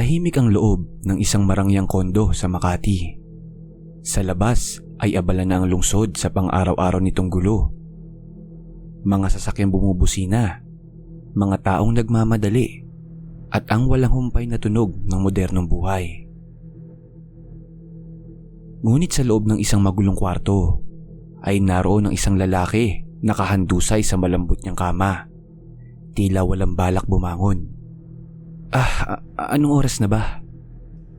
Tahimik ang loob ng isang marangyang kondo sa Makati. Sa labas ay abala na ang lungsod sa pang-araw-araw nitong gulo. Mga sasakyang bumubusina, mga taong nagmamadali, at ang walang humpay na tunog ng modernong buhay. Ngunit sa loob ng isang magulong kwarto ay naroon ang isang lalaki nakahandusay sa malambot niyang kama. Tila walang balak bumangon. Anong oras na ba?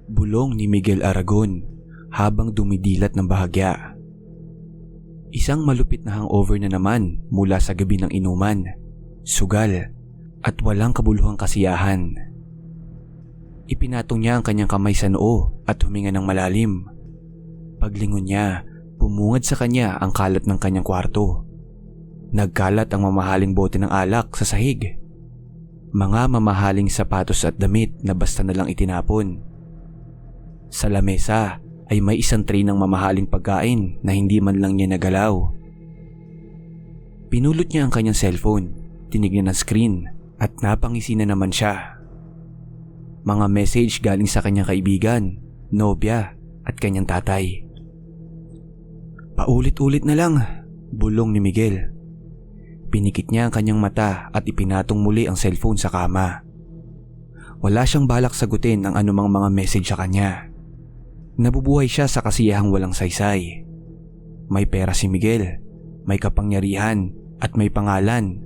Bulong ni Miguel Aragon habang dumidilat ng bahagya. Isang malupit na hangover na naman mula sa gabi ng inuman, sugal at walang kabuluhang kasiyahan. Ipinatong niya ang kanyang kamay sa noo at huminga ng malalim. Paglingon niya, pumungad sa kanya ang kalat ng kanyang kwarto. Nagkalat ang mamahaling bote ng alak sa sahig. Mga mamahaling sapatos at damit na basta na lang itinapon. Sa lamesa ay may isang tray ng mamahaling pagkain na hindi man lang niya nagalaw. Pinulot niya ang kanyang cellphone, tinignan ang screen at napangisi na naman siya. Mga message galing sa kanyang kaibigan, nobya at kanyang tatay. Paulit-ulit na lang, bulong ni Miguel. Pinikit niya ang kanyang mata at ipinatong muli ang cellphone sa kama. Wala siyang balak sagutin ang anumang mga message sa kanya. Nabubuhay siya sa kasiyahang walang saysay. May pera si Miguel, may kapangyarihan at may pangalan.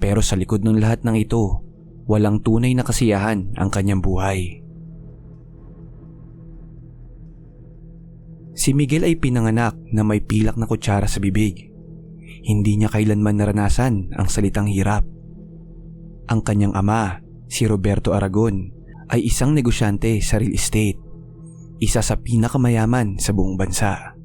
Pero sa likod ng lahat ng ito, walang tunay na kasiyahan ang kanyang buhay. Si Miguel ay pinanganak na may pilak na kutsara sa bibig. Hindi niya kailanman naranasan ang salitang hirap. Ang kanyang ama, si Roberto Aragon, ay isang negosyante sa real estate, isa sa pinakamayaman sa buong bansa.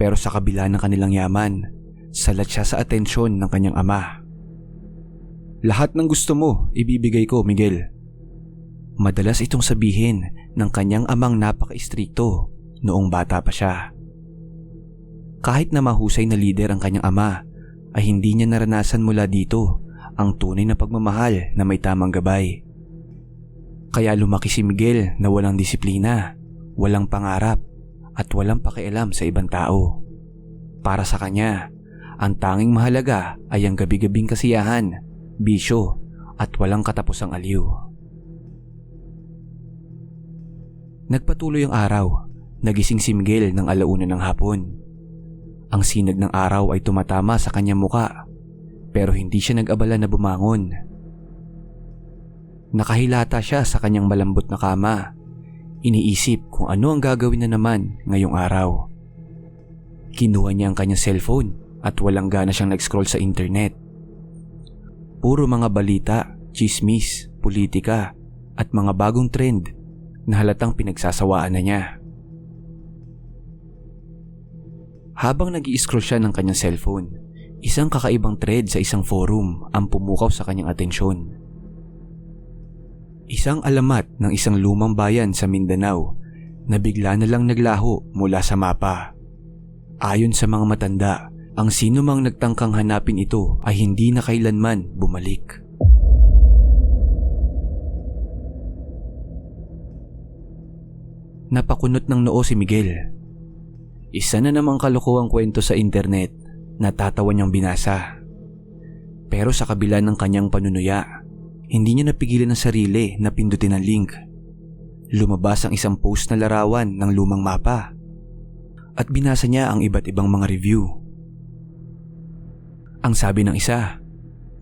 Pero sa kabila ng kanilang yaman, salat siya sa atensyon ng kanyang ama. Lahat ng gusto mo, ibibigay ko, Miguel. Madalas itong sabihin ng kanyang amang napaka-istrikto noong bata pa siya. Kahit na mahusay na lider ang kanyang ama, ay hindi niya naranasan mula dito ang tunay na pagmamahal na may tamang gabay. Kaya lumaki si Miguel na walang disiplina, walang pangarap, at walang pakialam sa ibang tao. Para sa kanya, ang tanging mahalaga ay ang gabi-gabing kasiyahan, bisyo, at walang katapusang aliw. Nagpatuloy ang araw, nagising si Miguel ng 1:00 ng hapon. Ang sinag ng araw ay tumatama sa kanyang muka, pero hindi siya nag-abala na bumangon. Nakahilata siya sa kanyang malambot na kama, iniisip kung ano ang gagawin na naman ngayong araw. Kinuha niya ang kanyang cellphone at walang gana siyang nag-scroll sa internet. Puro mga balita, chismis, politika at mga bagong trend na halatang pinagsasawaan na niya. Habang nag-i-scroll siya ng kanyang cellphone, isang kakaibang thread sa isang forum ang pumukaw sa kanyang atensyon. Isang alamat ng isang lumang bayan sa Mindanao na bigla na lang naglaho mula sa mapa. Ayon sa mga matanda, ang sino mang nagtangkang hanapin ito ay hindi na kailanman bumalik. Napakunot ng noo si Miguel. Isa na namang kalokohang kwento sa internet na tatawa niyang binasa. Pero sa kabila ng kanyang panunuya, hindi niya napigilan ang sarili na pindutin ang link. Lumabas ang isang post na larawan ng lumang mapa at binasa niya ang iba't ibang mga review. Ang sabi ng isa,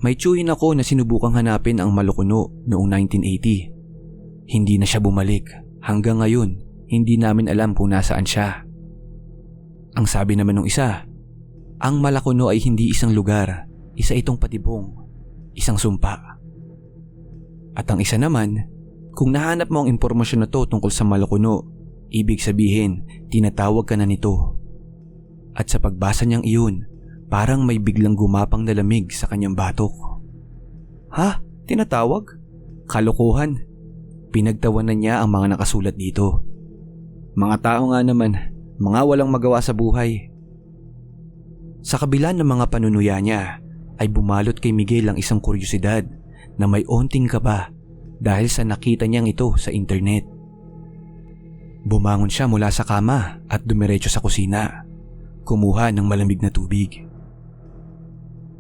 may tiyuhin ako na sinubukang hanapin ang Malocono noong 1980. Hindi na siya bumalik. Hanggang ngayon, hindi namin alam kung nasaan siya. Ang sabi naman ng isa, ang Malocono ay hindi isang lugar, isa itong patibong, isang sumpa. At ang isa naman, kung nahanap mo ang impormasyon na to tungkol sa Malocono, ibig sabihin, tinatawag ka na nito. At sa pagbasa niyang iyon, parang may biglang gumapang na lamig sa kanyang batok. Ha? Tinatawag? Kalokohan. Pinagtawanan niya ang mga nakasulat dito. Mga tao nga naman, mga walang magawa sa buhay. Sa kabila ng mga panunuya niya, ay bumalot kay Miguel ang isang kuryosidad na may onting kaba dahil sa nakita niyang ito sa internet. Bumangon siya mula sa kama at dumiretso sa kusina, kumuha ng malamig na tubig.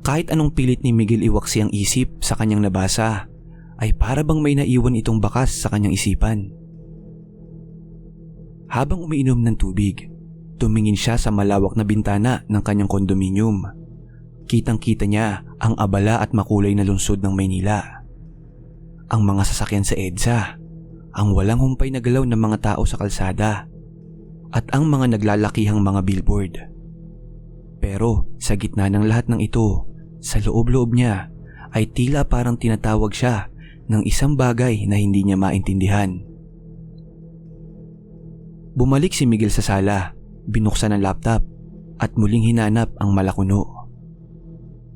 Kahit anong pilit ni Miguel iwaksi ang isip sa kanyang nabasa, ay para bang may naiwan itong bakas sa kanyang isipan. Habang umiinom ng tubig, tumingin siya sa malawak na bintana ng kanyang kondominium. Kitang-kita niya ang abala at makulay na lungsod ng Maynila. Ang mga sasakyan sa EDSA, ang walang humpay na galaw ng mga tao sa kalsada, at ang mga naglalakihang mga billboard. Pero sa gitna ng lahat ng ito, sa loob-loob niya ay tila parang tinatawag siya ng isang bagay na hindi niya maintindihan. Bumalik si Miguel sa sala, binuksan ang laptop at muling hinanap ang malakuno.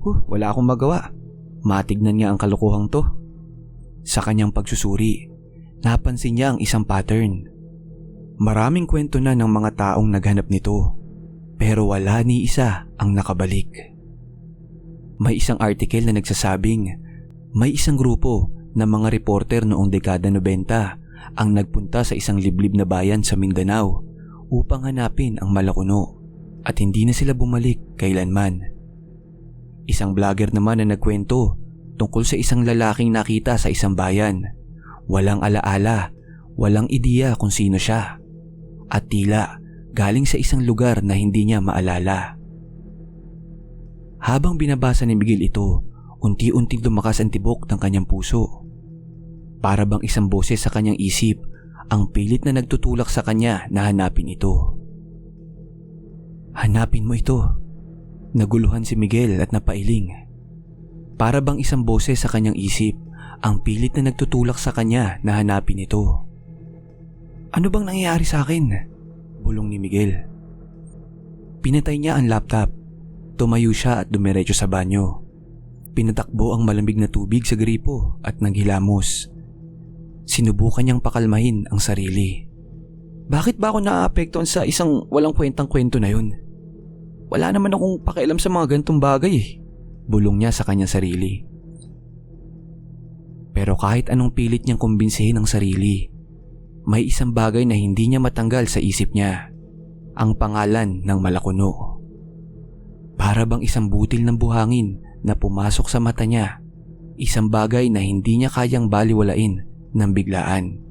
Wala akong magawa. Matignan niya ang kalokohang to. Sa kanyang pagsusuri, napansin niya ang isang pattern. Maraming kwento na ng mga taong naghanap nito, pero wala ni isa ang nakabalik. May isang article na nagsasabing may isang grupo ng mga reporter noong dekada 90 ang nagpunta sa isang liblib na bayan sa Mindanao upang hanapin ang malakuno at hindi na sila bumalik kailanman. Isang vlogger naman na nagkwento tungkol sa isang lalaking nakita sa isang bayan. Walang alaala, walang ideya kung sino siya, at tila galing sa isang lugar na hindi niya maalala. Habang binabasa ni Miguel ito, unti-unting lumakas ang tibok ng kanyang puso. Para bang isang boses sa kanyang isip ang pilit na nagtutulak sa kanya na hanapin ito. Hanapin mo ito. Naguluhan si Miguel at napailing. Para bang isang boses sa kanyang isip ang pilit na nagtutulak sa kanya na hanapin ito. Ano bang nangyayari sa akin? Bulong ni Miguel. Pinatay niya ang laptop. Tumayo siya at dumiretso sa banyo. Pinatakbo ang malamig na tubig sa gripo at naghilamos. Sinubukan niyang pakalmahin ang sarili. Bakit ba ako naaapektuhan sa isang walang kwentang kwento na yun? Wala naman akong pakialam sa mga gantong bagay eh. Bulong niya sa kanyang sarili. Pero kahit anong pilit niyang kumbinsihin ang sarili, may isang bagay na hindi niya matanggal sa isip niya. Ang pangalan ng malakuno. Para bang isang butil ng buhangin na pumasok sa mata niya. Isang bagay na hindi niya kayang baliwalain ng biglaan.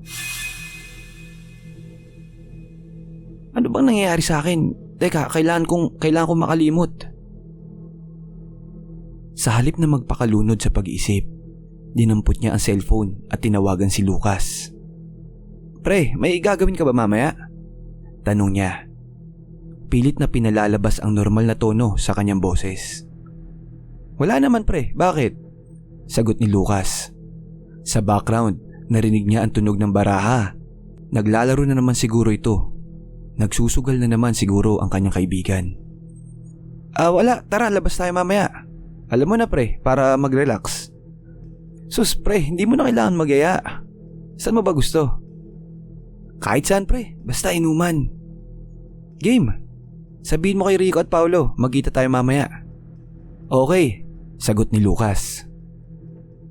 Ano bang nangyayari sa akin? Teka, kailangan kong makalimot. Sa halip na magpakalunod sa pag-iisip, dinampot niya ang cellphone at tinawagan si Lucas. Pre, may gagawin ka ba mamaya? Tanong niya. Pilit na pinalalabas ang normal na tono sa kanyang boses. Wala naman pre, bakit? Sagot ni Lucas. Sa background, narinig niya ang tunog ng baraha. Naglalaro na naman siguro ito. Nagsusugal na naman siguro ang kanyang kaibigan. Wala, tara labas tayo mamaya. Alam mo na pre, para mag-relax. Sus pre, hindi mo na kailangan magyaya. Saan mo ba gusto? Kahit saan pre, basta inuman. Game. Sabihin mo kay Rico at Paulo, magkita tayo mamaya. Okay, sagot ni Lucas.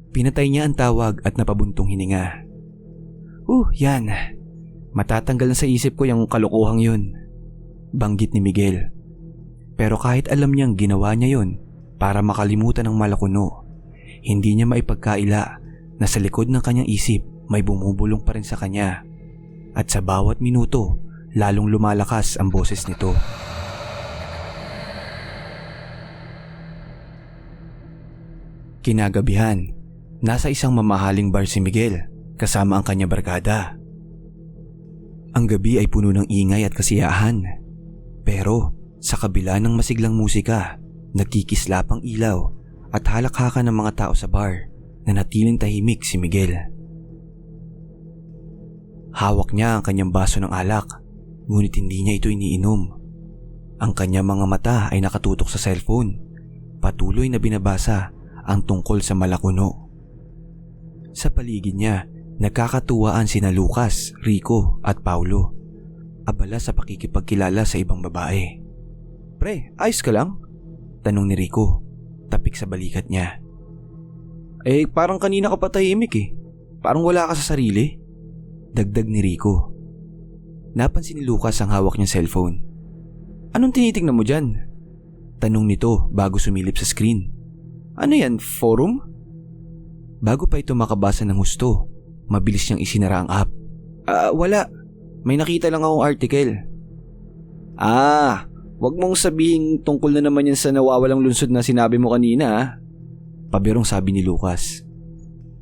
Pinatay niya ang tawag at napabuntong hininga. Yan. Matatanggal na sa isip ko yung kalokohang yun. Banggit ni Miguel. Pero kahit alam niyang ginawa niya yun para makalimutan ang malakuno, hindi niya maipagkaila na sa likod ng kanyang isip may bumubulong pa rin sa kanya. At sa bawat minuto, lalong lumalakas ang boses nito. Kinagabihan, nasa isang mamahaling bar si Miguel kasama ang kanyang barkada. Ang gabi ay puno ng ingay at kasiyahan. Pero sa kabila ng masiglang musika, nagkikislap ang ilaw at halakhakan ng mga tao sa bar na natiling tahimik si Miguel. Hawak niya ang kanyang baso ng alak, ngunit hindi niya ito iniinom. Ang kanyang mga mata ay nakatutok sa cellphone, patuloy na binabasa ang tungkol sa malakuno. Sa paligid niya, nagkakatuwaan sina Lucas, Rico at Paulo. Abala sa pakikipagkilala sa ibang babae. Pre, ayos ka lang? Tanong ni Rico, tapik sa balikat niya. Parang kanina ka pa tahimik eh. Parang wala ka sa sarili. Dagdag ni Rico. Napansin ni Lucas ang hawak niyang cellphone. Anong tinitingnan mo dyan? Tanong nito bago sumilip sa screen. Ano yan, forum? Bago pa ito makabasa ng husto, mabilis niyang isinara ang app. Wala. May nakita lang akong article. Wag mong sabihin tungkol na naman yan sa nawawalang lungsod na sinabi mo kanina ha? Pabirong sabi ni Lucas.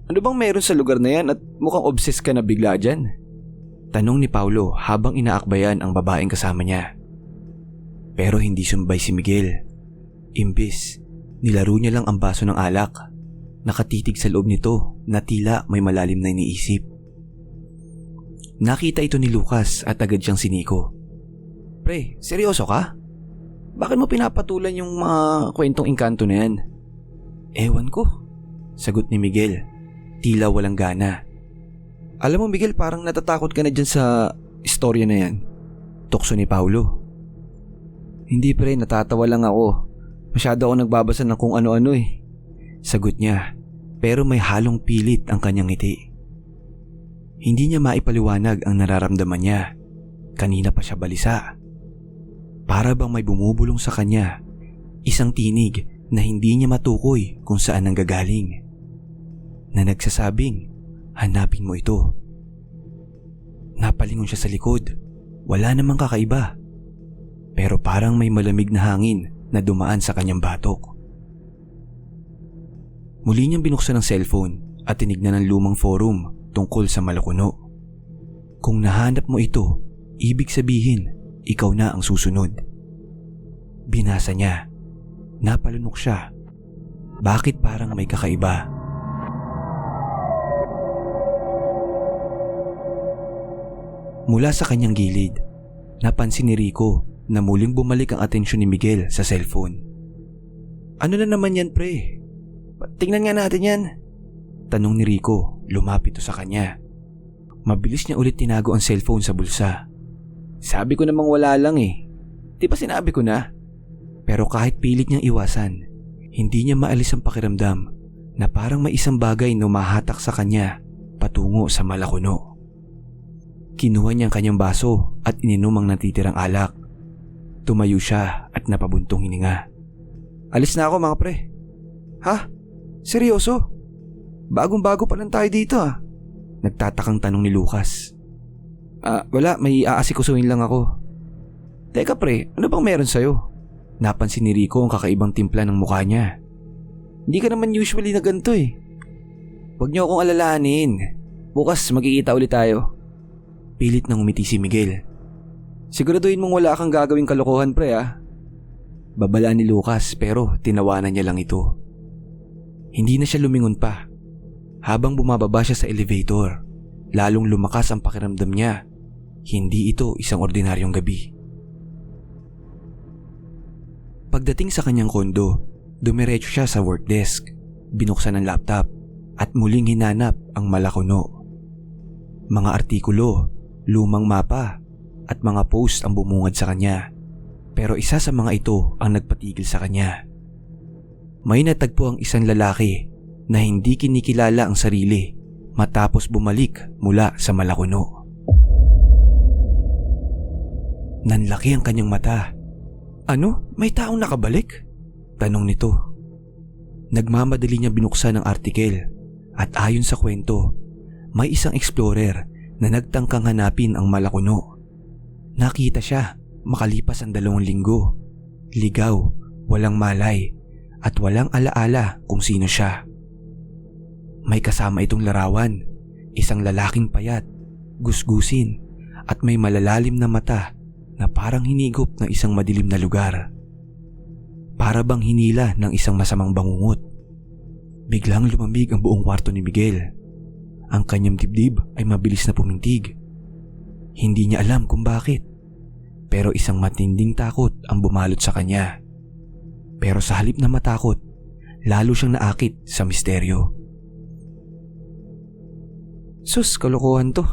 Ano bang meron sa lugar na yan at mukhang obsessed ka na bigla dyan? Tanong ni Paulo habang inaakbayan ang babaeng kasama niya. Pero hindi sumbay si Miguel. Imbis, nilaro niya lang ang baso ng alak. Nakatitig sa loob nito na tila may malalim na iniisip. Nakita ito ni Lucas at agad siyang siniko. Pre, seryoso ka? Bakit mo pinapatulan yung mga kwentong engkanto na yan? Ewan ko, sagot ni Miguel. Tila walang gana. Alam mo Miguel, parang natatakot ka na dyan sa istorya na yan. Tukso ni Paulo. Hindi pre, natatawa lang ako. Masyado ako nagbabasa ng kung ano-ano eh. Sagot niya, pero may halong pilit ang kanyang ngiti. Hindi niya maipaliwanag ang nararamdaman niya. Kanina pa siya balisa. Para bang may bumubulong sa kanya, isang tinig na hindi niya matukoy kung saan nanggagaling. Na nagsasabing, hanapin mo ito. Napalingon siya sa likod. Wala namang kakaiba. Pero parang may malamig na hangin na dumaan sa kanyang batok. Muli niyang binuksan ang cellphone at tinignan ang lumang forum tungkol sa Malakuno. Kung nahanap mo ito, ibig sabihin, ikaw na ang susunod. Binasa niya. Napalunok siya. Bakit parang may kakaiba? Mula sa kanyang gilid, napansin ni Rico na muling bumalik ang atensyon ni Miguel sa cellphone. Ano na naman yan pre? Tingnan nga natin yan. Tanong ni Rico, lumapit sa kanya. Mabilis niya ulit tinago ang cellphone sa bulsa. Sabi ko namang wala lang eh. Di ba sinabi ko na? Pero kahit pilit niyang iwasan, hindi niya maalis ang pakiramdam na parang may isang bagay na umahatak sa kanya patungo sa Malakuno. Kinuha niya ang kanyang baso at ininom ang natitirang alak. Tumayo siya at napabuntong hininga. Alis na ako mga pre. Ha? Seryoso? Bagong-bago pa lang tayo dito ah. Nagtatakang tanong ni Lucas. Wala, may aasikusuhin lang ako. Teka pre, ano bang meron sa'yo? Napansin ni Rico ang kakaibang timpla ng mukha niya. Hindi ka naman usually na ganito eh. Huwag niyo akong alalahanin. Bukas magkikita ulit tayo. Pilit nang umiti si Miguel. Siguraduhin mong wala kang gagawing kalokohan pre ah. Babalaan ni Lucas pero tinawanan niya lang ito. Hindi na siya lumingon pa. Habang bumababa siya sa elevator, lalong lumakas ang pakiramdam niya. Hindi ito isang ordinaryong gabi. Pagdating sa kanyang kondo, dumiretso siya sa work desk, binuksan ang laptop at muling hinanap ang Malakuno. Mga artikulo, lumang mapa at mga post ang bumungad sa kanya. Pero isa sa mga ito ang nagpatigil sa kanya. May natagpo ang isang lalaki na hindi kinikilala ang sarili matapos bumalik mula sa Malakuno. Nanlaki ang kanyang mata. Ano? May taong nakabalik? Tanong nito. Nagmamadali niya binuksan ang artikel at ayon sa kwento, may isang explorer na nagtangkang hanapin ang Malakuno. Nakita siya makalipas ang 2 linggo. Ligaw, walang malay at walang alaala kung sino siya. May kasama itong larawan, isang lalaking payat, gusgusin at may malalalim na mata na parang hinigop ng isang madilim na lugar. Para bang hinila ng isang masamang bangungot. Biglang lumamig ang buong kwarto ni Miguel. Ang kanyang dibdib ay mabilis na pumintig. Hindi niya alam kung bakit, pero isang matinding takot ang bumalot sa kanya. Pero sa halip na matakot, lalo siyang naakit sa misteryo. Sus, kalokohan to.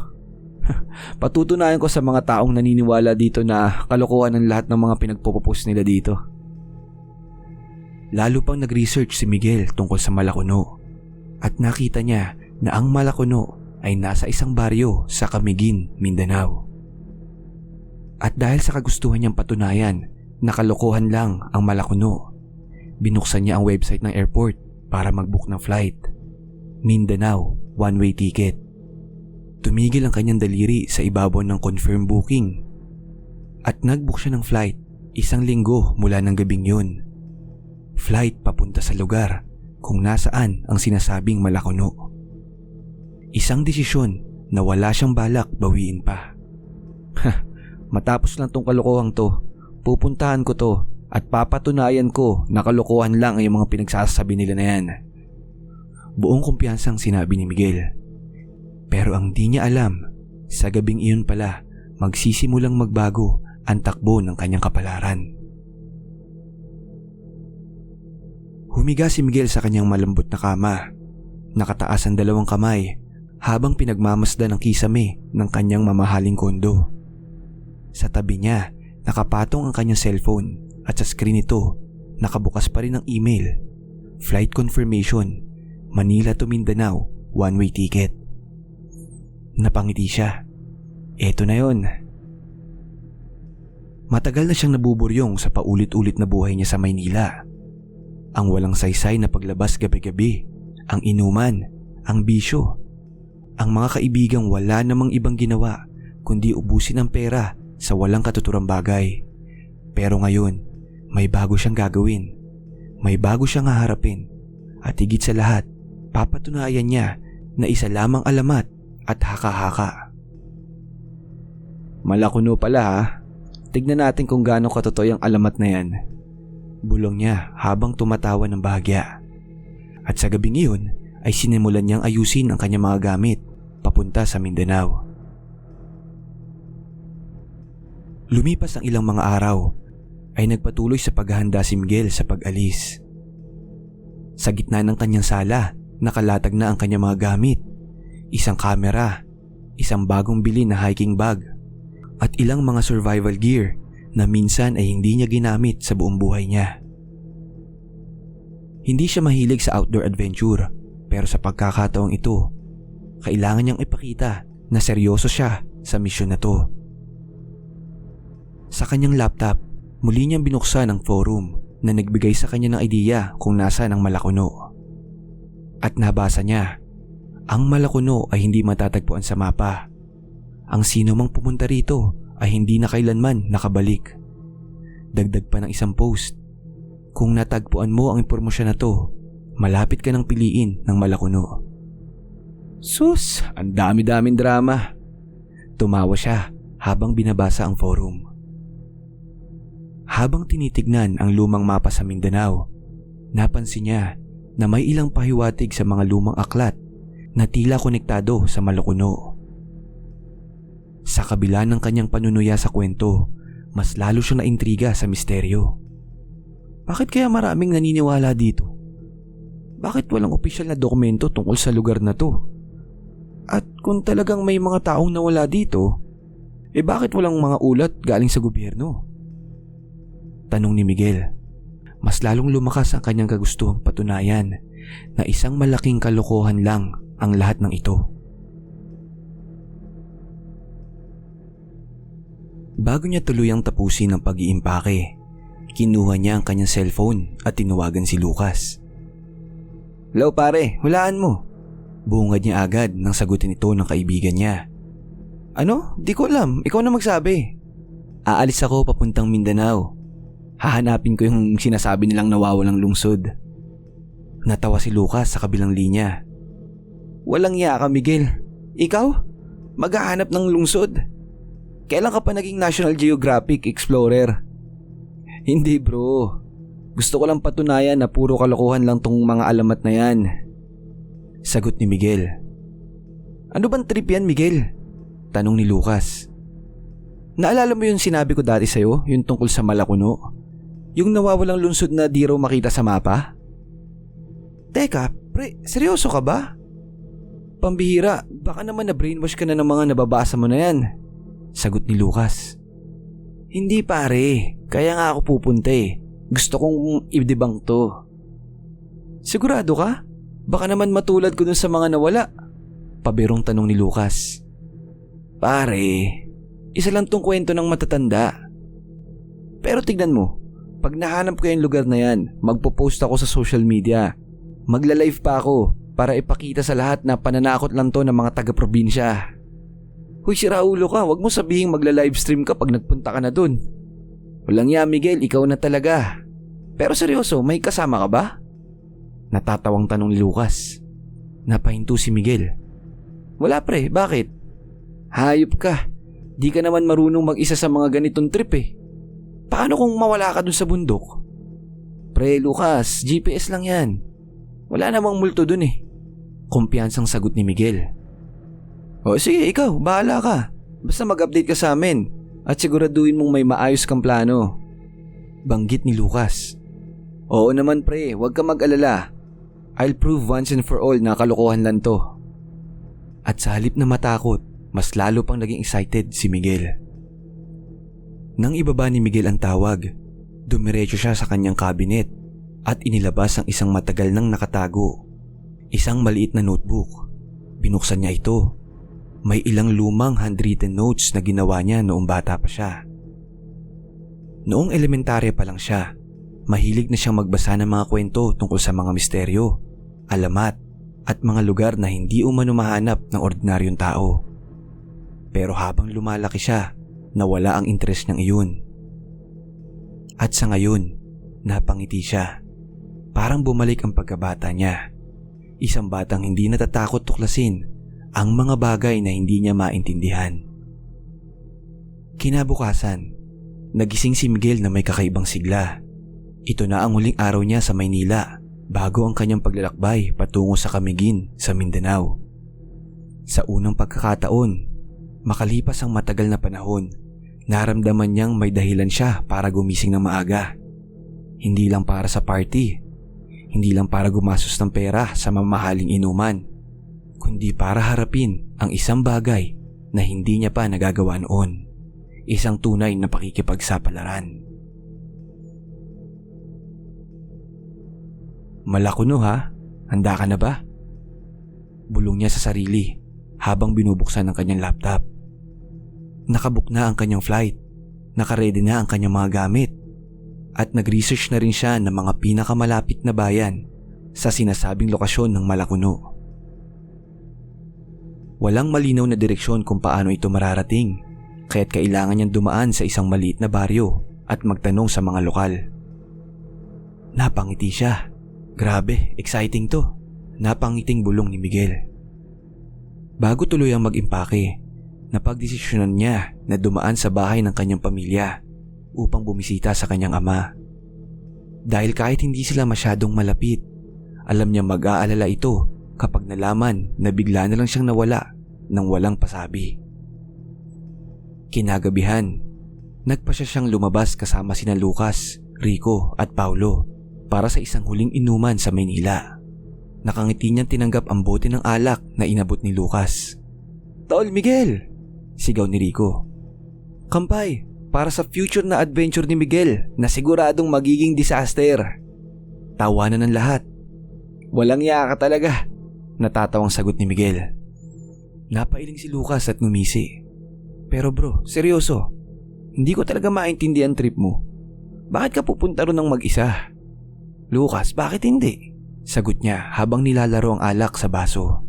Patutunayan ko sa mga taong naniniwala dito na kalokohan ang lahat ng mga pinagpopost nila dito. Lalo pang nag-research si Miguel tungkol sa Malakuno at nakita niya na ang Malacanang ay nasa isang baryo sa Camiguin, Mindanao. At dahil sa kagustuhan niyang patunayan na kalokohan lang ang Malacanang, binuksan niya ang website ng airport para mag-book ng flight. Mindanao, one-way ticket. Tumigil ang kanyang daliri sa ibabaw ng confirm booking at nag-book siya ng flight 1 linggo mula ng gabing yun. Flight papunta sa lugar kung nasaan ang sinasabing Malacanang. Isang desisyon na wala siyang balak bawiin pa. Matapos lang tong kalokohan to, pupuntahan ko to at papatunayan ko na kalokohan lang ay yung mga pinagsasabi nila na yan. Buong kumpiyansang sinabi ni Miguel. Pero ang di niya alam, sa gabing iyon pala magsisimulang magbago ang takbo ng kanyang kapalaran. Humiga si Miguel sa kanyang malambot na kama, nakataas ang 2 kamay habang pinagmamasdan ang kisame ng kanyang mamahaling kondo. Sa tabi niya, nakapatong ang kanyang cellphone at sa screen nito, nakabukas pa rin ang email. Flight confirmation, Manila to Mindanao, one-way ticket. Napangiti siya. Eto na yon. Matagal na siyang nabuburyong sa paulit-ulit na buhay niya sa Maynila. Ang walang saysay na paglabas gabi-gabi, ang inuman, ang bisyo, ang mga kaibigang wala namang ibang ginawa kundi ubusin ang pera sa walang katuturang bagay. Pero ngayon, may bago siyang gagawin. May bago siyang haharapin. At higit sa lahat, papatunayan niya na isa lamang alamat at haka-haka. Malacanang pala ha. Tignan natin kung gaano katotoo ang alamat na yan. Bulong niya habang tumatawa ng bahagya. At sa gabing iyon ay sinimulan niyang ayusin ang kanyang mga gamit papunta sa Mindanao. Lumipas ang ilang mga araw ay nagpatuloy sa paghahanda si Miguel sa pag-alis. Sa gitna ng kanyang sala, nakalatag na ang kanyang mga gamit. Isang kamera, isang bagong bili na hiking bag, at ilang mga survival gear na minsan ay hindi niya ginamit sa buong buhay niya. Hindi siya mahilig sa outdoor adventure, pero sa pagkakataong ito, kailangan niyang ipakita na seryoso siya sa misyon na to. Sa kanyang laptop, muli niyang binuksan ang forum na nagbigay sa kanya ng ideya kung nasaan ang Malacanang. At nabasa niya, ang Malacanang ay hindi matatagpuan sa mapa. Ang sino mang pumunta rito ay hindi na kailanman nakabalik. Dagdag pa ng isang post, kung natagpuan mo ang impormasyon na to, malapit ka nang piliin ng Malacanang. Sus, ang dami-daming drama. Tumawa siya habang binabasa ang forum. Habang tinitignan ang lumang mapa sa Mindanao, napansin niya na may ilang pahiwatig sa mga lumang aklat na tila konektado sa Malacanang. Sa kabila ng kanyang panunuya sa kwento, mas lalo siyang naintriga sa misteryo. Bakit kaya maraming naniniwala dito? Bakit walang opisyal na dokumento tungkol sa lugar na to? At kung talagang may mga taong nawala dito, bakit walang mga ulat galing sa gobyerno? Tanong ni Miguel. Mas lalong lumakas ang kanyang kagustuhang patunayan na isang malaking kalokohan lang ang lahat ng ito. Bago niya tuluyang tapusin ang pag-iimpake, kinuha niya ang kanyang cellphone at tinawagan si Lucas. Hello pare, hulaan mo. Bungad niya agad nang sagutin ito ng kaibigan niya. Ano? Di ko alam, ikaw na magsabi. Aalis ako papuntang Mindanao. Hahanapin ko yung sinasabi nilang nawawalang lungsod. Natawa si Lucas sa kabilang linya. Walang iya ka, Miguel. Ikaw? Maghahanap ng lungsod? Kailan ka pa naging National Geographic Explorer? Hindi bro. Gusto ko lang patunayan na puro kalokohan lang tong mga alamat na yan. Sagot ni Miguel. Ano bang trip yan, Miguel? Tanong ni Lucas. Naalala mo yung sinabi ko dati sa'yo, yung tungkol sa Malacanang? Yung nawawalang lungsod na di raw makita sa mapa? Teka, pre, seryoso ka ba? Pambihira, baka naman na-brainwash ka na ng mga nababasa mo na yan. Sagot ni Lucas. Hindi pare, kaya nga ako pupunta eh. Gusto kong i-debunk to. Sigurado ka? Baka naman matulad ko dun sa mga nawala. Pabirong tanong ni Lucas. Pare, isa lang tong kwento ng matatanda. Pero tignan mo, pag nahanap ko yung lugar na yan, magpo-post ako sa social media. Magla-live pa ako para ipakita sa lahat na pananakot lang to ng mga taga-probinsya. Huy, siraulo ka, wag mo sabihing magla-livestream ka pag nagpunta ka na dun. Walang ya, Miguel, ikaw na talaga. Pero seryoso, may kasama ka ba? Natatawang tanong ni Lucas. Napahinto si Miguel. Wala pre, bakit? Hayop ka, di ka naman marunong mag-isa sa mga ganitong trip eh. Paano kung mawala ka dun sa bundok? Pre Lucas, GPS lang yan. Wala namang multo dun eh. Kumpiyansang sagot ni Miguel. O sige, ikaw, bahala ka. Basta mag-update ka sa amin at siguraduhin mong may maayos kang plano. Banggit ni Lucas. Oo naman pre, huwag ka mag-alala. I'll prove once and for all na kalokohan lang to. At sa halip na matakot, mas lalo pang naging excited si Miguel. Nang ibaba ni Miguel ang tawag, dumiretso siya sa kanyang cabinet at inilabas ang isang matagal nang nakatago. Isang maliit na notebook. Binuksan niya ito. May ilang lumang handwritten notes na ginawa niya noong bata pa siya. Noong elementarya pa lang siya, mahilig na siyang magbasa ng mga kwento tungkol sa mga misteryo, alamat, at mga lugar na hindi umano mahanap ng ordinaryong tao. Pero habang lumalaki siya, nawala ang interes niyang iyon. At sa ngayon, napangiti siya. Parang bumalik ang pagkabata niya. Isang batang hindi natatakot tuklasin ang mga bagay na hindi niya maintindihan. Kinabukasan, nagising si Miguel na may kakaibang sigla. Ito na ang huling araw niya sa Maynila bago ang kanyang paglalakbay patungo sa Camiguin sa Mindanao. Sa unang pagkakataon, makalipas ang matagal na panahon, naramdaman niyang may dahilan siya para gumising ng maaga. Hindi lang para sa party, hindi lang para gumastos ng pera sa mamahaling inuman, kundi para harapin ang isang bagay na hindi niya pa nagagawa noon. Isang tunay na pakikipagsapalaran. Malakuno ha? Handa ka na ba? Bulong niya sa sarili habang binubuksan ang kanyang laptop. Nakabook na ang kanyang flight, nakaredy na ang kanyang mga gamit, at nag-research na rin siya ng mga pinakamalapit na bayan sa sinasabing lokasyon ng Malakuno. Walang malinaw na direksyon kung paano ito mararating, kaya't kailangan niyang dumaan sa isang maliit na baryo at magtanong sa mga lokal. Napangiti siya. Grabe, exciting to. Napangiting bulong ni Miguel. Bago tuloy ang mag-impake, napagdesisyonan niya na dumaan sa bahay ng kanyang pamilya upang bumisita sa kanyang ama. Dahil kahit hindi sila masyadong malapit, alam niya mag-aalala ito kapag nalaman na bigla na lang siyang nawala nang walang pasabi. Kinagabihan, nagpasya siyang lumabas kasama sina Lucas, Rico at Paulo para sa isang huling inuman sa Maynila. Nakangiti niyang tinanggap ang bote ng alak na inabot ni Lucas. Tol Miguel! Sigaw ni Rico. Kampay, para sa future na adventure ni Miguel na siguradong magiging disaster. Tawanan ng lahat. Walang iya ka talaga, natatawang sagot ni Miguel. Napailing si Lucas at ngumisi. Pero bro, seryoso, hindi ko talaga maintindihan trip mo. Bakit ka pupunta ron ng mag-isa? Lucas, bakit hindi? Sagot niya habang nilalaro ang alak sa baso.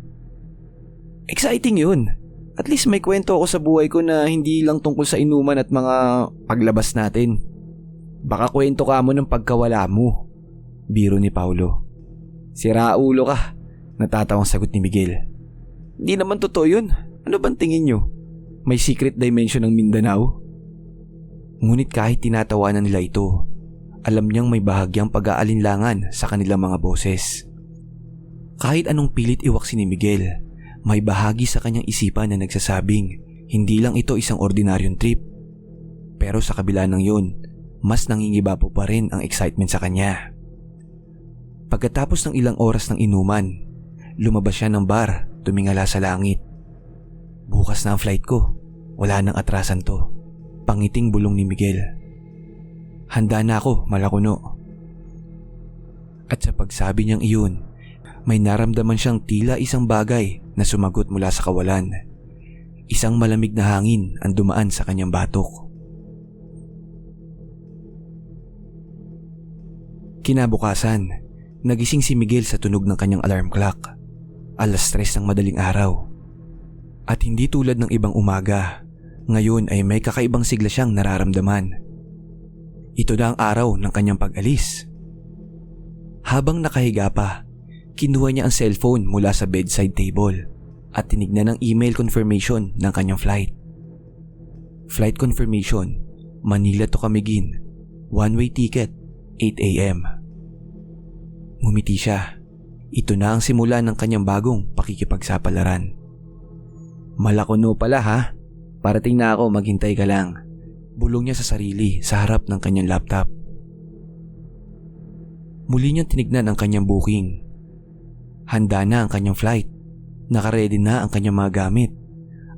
Exciting yun. At least may kwento ako sa buhay ko na hindi lang tungkol sa inuman at mga paglabas natin. Baka kwento ka mo ng pagkawala mo. Biro ni Paulo. Siraulo ka, natatawang sagot ni Miguel. Hindi naman totoo yun. Ano bang tingin nyo? May secret dimension ng Mindanao? Ngunit kahit tinatawanan nila ito, alam niyang may bahagyang pag-aalinlangan sa kanilang mga boses. Kahit anong pilit iwaksi ni Miguel, may bahagi sa kanyang isipan na nagsasabing hindi lang ito isang ordinaryong trip. Pero sa kabila ng yun, mas nangingibabaw pa rin ang excitement sa kanya. Pagkatapos ng ilang oras ng inuman, lumabas siya ng bar, tumingala sa langit. Bukas na ang flight ko, wala nang atrasan to. Pangiting bulong ni Miguel. Handa na ako, Malakuno. At sa pagsabi niyang iyon, May naramdaman siyang tila isang bagay na sumagot mula sa kawalan. Isang malamig na hangin ang dumaan sa kanyang batok. Kinabukasan, nagising si Miguel sa tunog ng kanyang alarm clock. 3:00 ng madaling araw. At hindi tulad ng ibang umaga, ngayon ay may kakaibang sigla siyang nararamdaman. Ito na ang araw ng kanyang pag-alis. Habang nakahiga pa, kinuha niya ang cellphone mula sa bedside table at tinignan ang email confirmation ng kanyang flight. Flight confirmation, Manila to Camiguin, one-way ticket, 8 a.m. Ngumiti siya. Ito na ang simula ng kanyang bagong pakikipagsapalaran. Malakuno pala ha? Parating na ako, maghintay ka lang. Bulong niya sa sarili sa harap ng kanyang laptop. Muli niyang tinignan ang kanyang booking. Handa na ang kanyang flight. Nakaredy na ang kanyang mga gamit.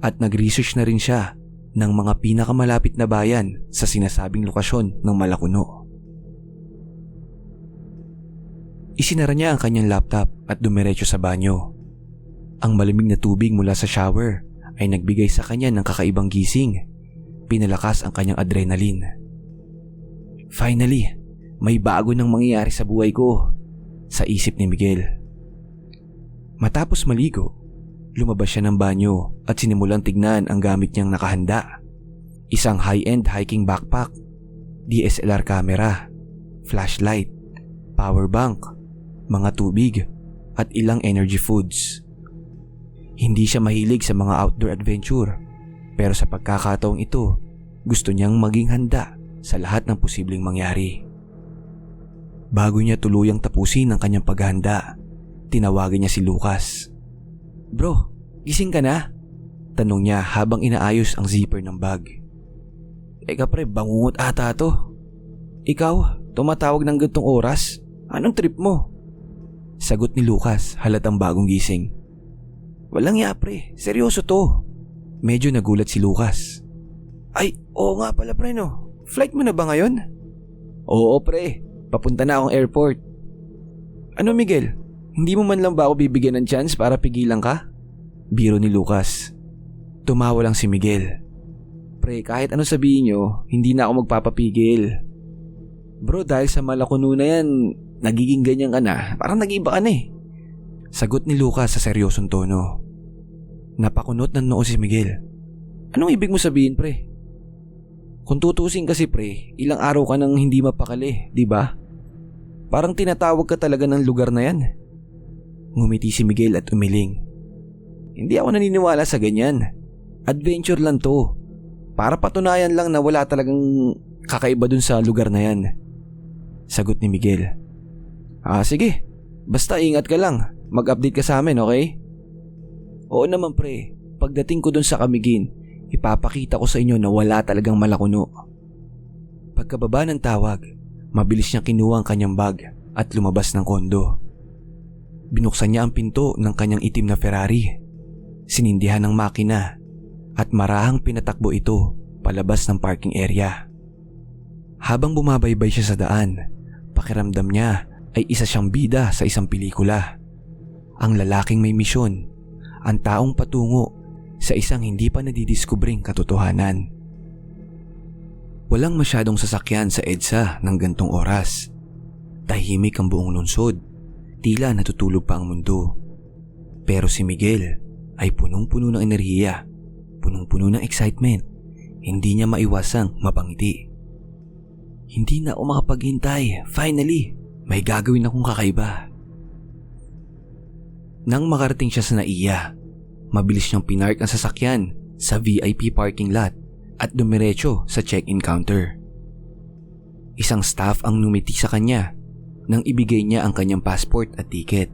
At nag-research na rin siya ng mga pinakamalapit na bayan sa sinasabing lokasyon ng Malakuno. Isinara niya ang kanyang laptop at dumiretso sa banyo. Ang malamig na tubig mula sa shower ay nagbigay sa kanya ng kakaibang gising. Pinalakas ang kanyang adrenaline. Finally, may bago nang mangyayari sa buhay ko, sa isip ni Miguel. Matapos maligo, lumabas siya ng banyo at sinimulang tignan ang gamit niyang nakahanda. Isang high-end hiking backpack, DSLR camera, flashlight, power bank, mga tubig at ilang energy foods. Hindi siya mahilig sa mga outdoor adventure, pero sa pagkakataong ito, gusto niyang maging handa sa lahat ng posibleng mangyari. Bago niya tuluyang tapusin ang kanyang paghahanda, tinawagan niya si Lucas. "Bro, gising ka na?" Tanong niya habang inaayos ang zipper ng bag. "Eka pre, bangungot ata to. Ikaw, tumatawag ng gantong oras? Anong trip mo?" Sagot ni Lucas halatang bagong gising. "Walang ya pre, seryoso to." Medyo nagulat si Lucas. "Ay, oo nga pala pre no. Flight mo na ba ngayon?" "Oo pre, papunta na akong airport." "Ano Miguel, hindi mo man lang ba ako bibigyan ng chance para pigilan ka?" Biro ni Lucas. Tumawa lang si Miguel. "Pre, kahit ano sabihin nyo, hindi na ako magpapapigil. Bro, dahil sa Malakuno na yan, nagiging ganyan ka na, parang nag-iba ka na eh." Sagot ni Lucas sa seryosong tono. Napakunot ng noo si Miguel. "Anong ibig mo sabihin pre? Kung tutusin kasi pre, ilang araw ka nang hindi mapakali, di ba? Parang tinatawag ka talaga ng lugar na yan." Ngumiti si Miguel at umiling. "Hindi ako naniniwala sa ganyan. Adventure lang to. Para patunayan lang na wala talagang kakaiba dun sa lugar na yan." Sagot ni Miguel. Sige. Basta ingat ka lang. Mag-update ka sa amin, okay?" "Oo naman pre. Pagdating ko dun sa Camiguin, ipapakita ko sa inyo na wala talagang Malakuno." Pagkababa ng tawag, mabilis niyang kinuha ang kanyang bag at lumabas ng kondo. Binuksan niya ang pinto ng kanyang itim na Ferrari. Sinindihan ng makina at marahang pinatakbo ito palabas ng parking area. Habang bumabaybay siya sa daan, pakiramdam niya ay isa siyang bida sa isang pelikula. Ang lalaking may misyon, ang taong patungo sa isang hindi pa nadidiskubring katotohanan. Walang masyadong sasakyan sa EDSA ng gantong oras. Tahimik ang buong lungsod, tila natutulog pa ang mundo. Pero si Miguel ay punong-puno ng enerhiya, punong-puno ng excitement. Hindi niya maiwasang mapangiti. "Hindi na ako makapaghintay. Finally, may gagawin akong kakaiba." Nang makarating siya sa NAIA, mabilis niyang pinark ang sasakyan sa VIP parking lot at dumiretso sa check-in counter. Isang staff ang numiti sa kanya nang ibigay niya ang kanyang passport at ticket.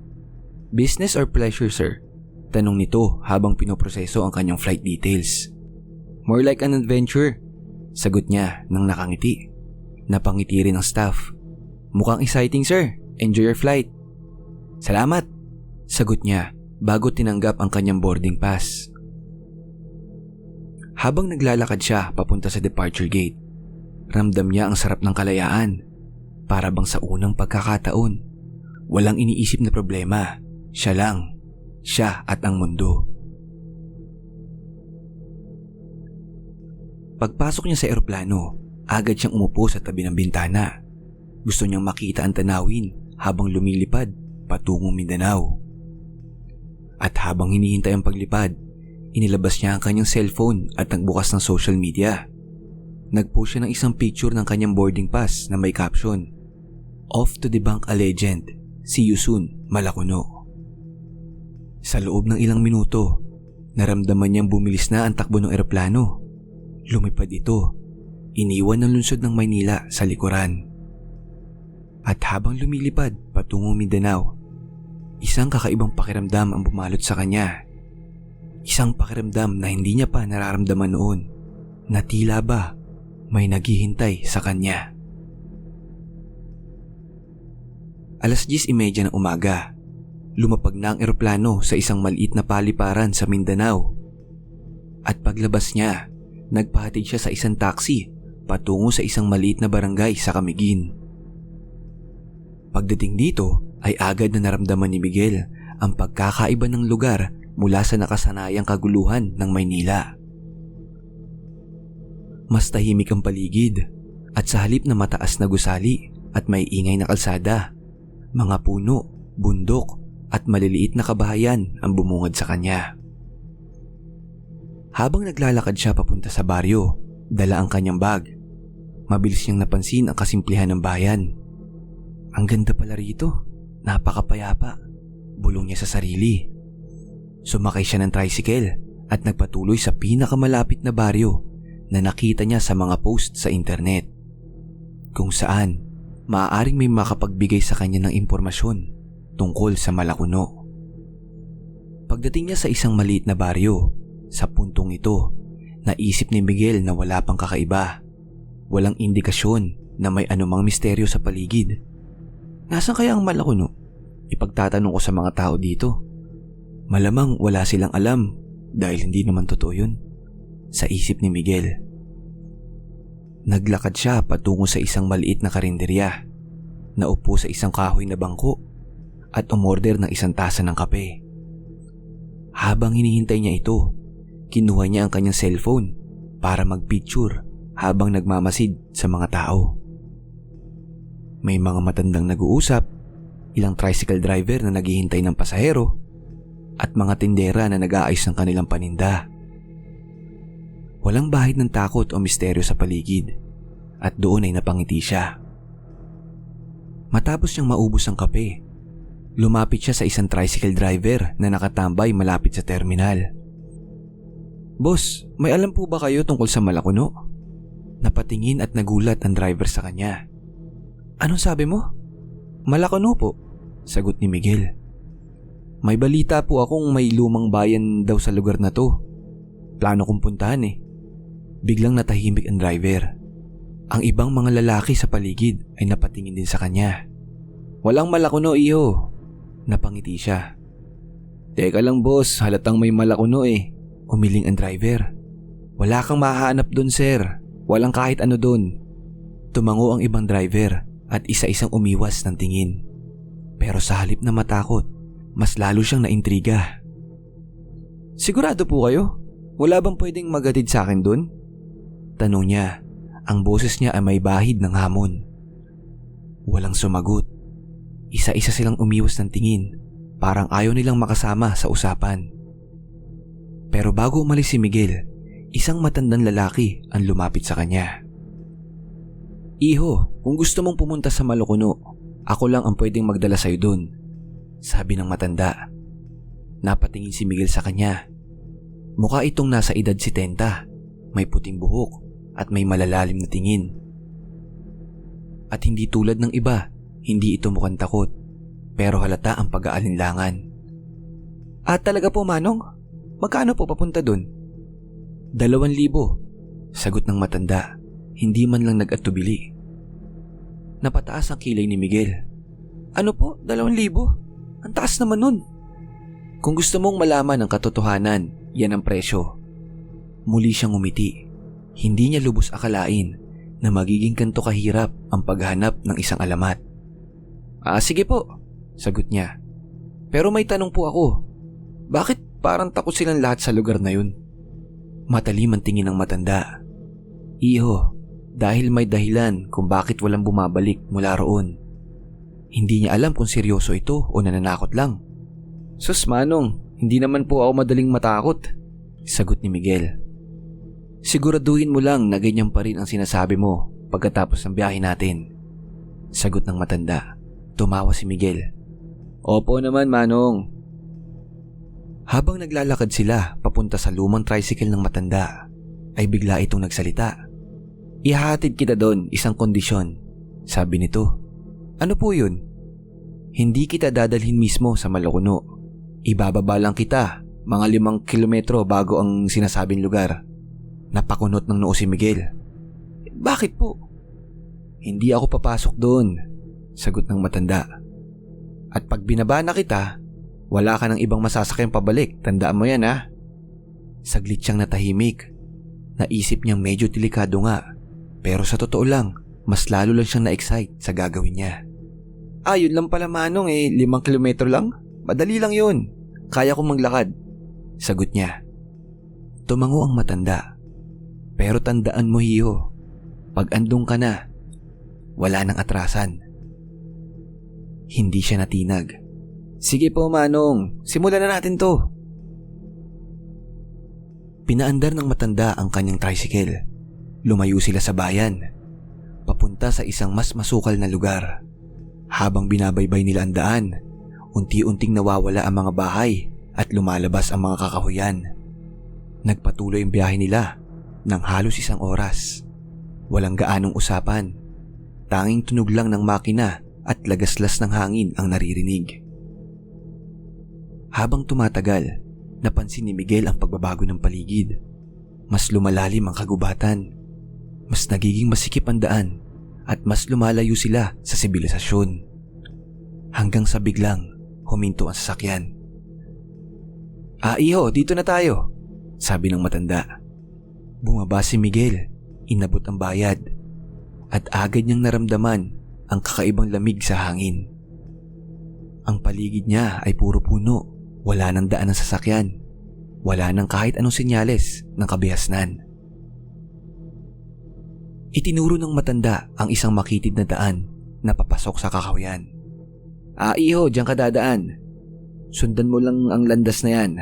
"Business or pleasure, sir?" Tanong nito habang pinoproseso ang kanyang flight details. "More like an adventure," sagot niya nang nakangiti. Napangiti rin ang staff. "Mukhang exciting sir, enjoy your flight." "Salamat," sagot niya bago tinanggap ang kanyang boarding pass. Habang naglalakad siya papunta sa departure gate, ramdam niya ang sarap ng kalayaan. Para bang sa unang pagkakataon, walang iniisip na problema, Siya lang. Siya at ang mundo. Pagpasok niya sa eroplano, agad siyang umupo sa tabi ng bintana. Gusto niyang makita ang tanawin habang lumilipad patungong Mindanao. At habang hinihintay ang paglipad, inilabas niya ang kanyang cellphone at nagbukas ng social media. Nag-post siya ng isang picture ng kanyang boarding pass na may caption, "Off to debunk a legend. See you soon, Malakuno." Sa loob ng ilang minuto, naramdaman niyang bumilis na ang takbo ng eroplano. Lumipad ito, iniwan ng lungsod ng Maynila sa likuran. At habang lumilipad patungong Mindanao, isang kakaibang pakiramdam ang bumalot sa kanya. Isang pakiramdam na hindi niya pa nararamdaman noon, na tila ba may naghihintay sa kanya. 10:30 ng umaga, lumapag na ang eroplano sa isang maliit na paliparan sa Mindanao. At paglabas niya, nagpahatid siya sa isang taxi patungo sa isang maliit na barangay sa Camiguin. Pagdating dito ay agad na naramdaman ni Miguel ang pagkakaiba ng lugar mula sa nakasanayang kaguluhan ng Maynila. Mas tahimik ang paligid at sa halip na mataas na gusali at may ingay na kalsada, mga puno, bundok at maliliit na kabahayan ang bumungad sa kanya. Habang naglalakad siya papunta sa baryo, dala ang kanyang bag. Mabilis niyang napansin ang kasimplihan ng bayan. Ang ganda pala rito, napakapayapa, bulong niya sa sarili. Sumakay siya ng tricycle at nagpatuloy sa pinakamalapit na baryo na nakita niya sa mga post sa internet, kung saan maaaring may makapagbigay sa kanya ng impormasyon tungkol sa Malakuno. Pagdating niya sa isang maliit na baryo, sa puntong ito, naisip ni Miguel na wala pang kakaiba. Walang indikasyon na may anumang misteryo sa paligid. Nasaan kaya ang Malakuno? Ipagtatanong ko sa mga tao dito. Malamang wala silang alam dahil hindi naman totoo yun, sa isip ni Miguel. Naglakad siya patungo sa isang maliit na karinderya. Naupo sa isang kahoy na bangko at umorder ng isang tasa ng kape. Habang hinihintay niya ito, kinuha niya ang kanyang cellphone para magpicture habang nagmamasid sa mga tao. May mga matandang nag-uusap, ilang tricycle driver na naghihintay ng pasahero, at mga tindera na nag-aayos ng kanilang paninda. Walang bahid ng takot o misteryo sa paligid, at doon ay napangiti siya. Matapos niyang maubos ang kape, lumapit siya sa isang tricycle driver na nakatambay malapit sa terminal. "Boss, may alam po ba kayo tungkol sa Malakuno?" Napatingin at nagulat ang driver sa kanya. "Anong sabi mo?" "Malakuno po," sagot ni Miguel. "May balita po akong may lumang bayan daw sa lugar na to. Plano kong puntahan eh." Biglang natahimik ang driver. Ang ibang mga lalaki sa paligid ay napatingin din sa kanya. "Walang Malakuno, iho," napangiti siya. "Teka lang boss, halatang may Malakuno eh," umiling ang driver. "Wala kang mahanap dun sir, walang kahit ano dun." Tumango ang ibang driver at isa-isang umiwas ng tingin. Pero sa halip na matakot, mas lalo siyang naintriga. "Sigurado po kayo? Wala bang pwedeng maghatid sa akin dun?" Tanong niya. Ang boses niya ay may bahid ng hamon. Walang sumagot. Isa-isa silang umiwas ng tingin, parang ayaw nilang makasama sa usapan. Pero bago umalis si Miguel, isang matandang lalaki ang lumapit sa kanya. "Iho, kung gusto mong pumunta sa Malakuno, ako lang ang pwedeng magdala sa'yo dun," sabi ng matanda. Napatingin si Miguel sa kanya. Mukha itong nasa edad 70, may puting buhok at may malalalim na tingin. At hindi tulad ng iba, hindi ito mukhang takot, pero halata ang pag-aalinlangan. Talaga po manong? Magkano po papunta dun?" 2,000, sagot ng matanda, hindi man lang nag-atubili. Napataas ang kilay ni Miguel. "Ano po? 2,000? Ang taas naman nun." "Kung gusto mong malaman ang katotohanan, yan ang presyo." Muli siyang umiti. Hindi niya lubos akalain na magiging ganito kahirap ang paghanap ng isang alamat. Sige po," sagot niya. Pero may tanong po ako. Bakit parang takot silang lahat sa lugar na yun? Matalim ang tingin ng matanda. Iho, dahil may dahilan kung bakit walang bumabalik mula roon. Hindi niya alam kung seryoso ito o nananakot lang. Sus Manong, hindi naman po ako madaling matakot, sagot ni Miguel. Siguraduhin mo lang na ganyan pa rin ang sinasabi mo pagkatapos ng biyahe natin, sagot ng matanda. Tumawa si Miguel. Opo naman Manong. Habang naglalakad sila papunta sa lumang tricycle ng matanda, ay bigla itong nagsalita. Ihahatid kita doon, isang kondisyon, sabi nito. Ano po yun? Hindi kita dadalhin mismo sa Malocono. Ibababa lang kita mga 5 kilometro bago ang sinasabing lugar. Napakunot ng noo si Miguel. Bakit po? Hindi ako papasok doon, sagot ng matanda. At pag binaba na kita, wala ka ng ibang masasakyan pabalik. Tandaan mo yan ha. Saglit siyang natahimik. Naisip niyang medyo delikado nga. Pero sa totoo lang, mas lalo lang siyang na-excite sa gagawin niya. Yun lang pala Manong 5 kilometro lang. Madali lang yun. Kaya kong maglakad, sagot niya. Tumango ang matanda. Pero tandaan mo Hiyo, pag andun ka na, wala nang atrasan. Hindi siya natinag. Sige po Manong, simulan na natin to. Pinaandar ng matanda ang kanyang tricycle. Lumayo sila sa bayan, papunta sa isang mas masukal na lugar. Habang binabaybay nila ang daan, unti-unting nawawala ang mga bahay at lumalabas ang mga kakahuyan. Nagpatuloy ang biyahe nila ng halos 1 oras. Walang gaanong usapan. Tanging tunog lang ng makina at lagaslas ng hangin ang naririnig. Habang tumatagal, napansin ni Miguel ang pagbabago ng paligid. Mas lumalalim ang kagubatan. Mas nagiging masikip ang daan at mas lumalayo sila sa sibilisasyon. Hanggang sa biglang huminto ang sasakyan. Iho, dito na tayo, sabi ng matanda. Bumaba si Miguel, inabot ang bayad, at agad niyang naramdaman ang kakaibang lamig sa hangin. Ang paligid niya ay puro puno, wala nang daan ng sasakyan, wala nang kahit anong senyales ng kabihasnan. Itinuro ng matanda ang isang makitid na daan na papasok sa kakahuyan. Iho, diyan ka dadaan. Sundan mo lang ang landas na yan.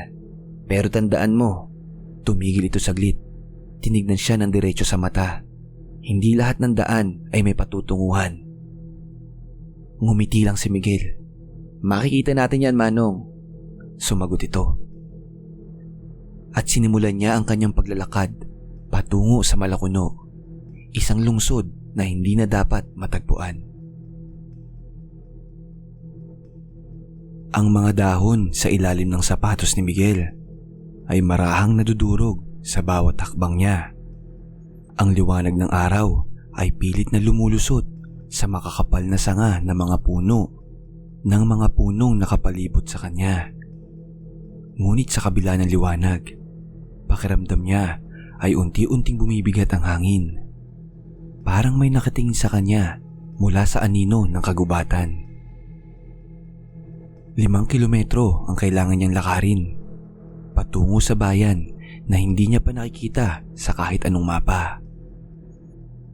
Pero tandaan mo, tumigil ito saglit. Tinignan siya ng diretso sa mata. Hindi lahat ng daan ay may patutunguhan. Ngumiti lang si Miguel. Makikita natin yan Manong, sumagot ito. At sinimulan niya ang kanyang paglalakad patungo sa Malocono, isang lungsod na hindi na dapat matagpuan. Ang mga dahon sa ilalim ng sapatos ni Miguel ay marahang nadudurog sa bawat hakbang niya. Ang liwanag ng araw ay pilit na lumulusot sa makakapal na sanga ng mga puno ng mga punong nakapalibot sa kanya. Ngunit sa kabila ng liwanag, pakiramdam niya ay unti-unting bumibigat ang hangin. Parang may nakatingin sa kanya mula sa anino ng kagubatan. 5 kilometro ang kailangan niyang lakarin, patungo sa bayan na hindi niya pa nakikita sa kahit anong mapa.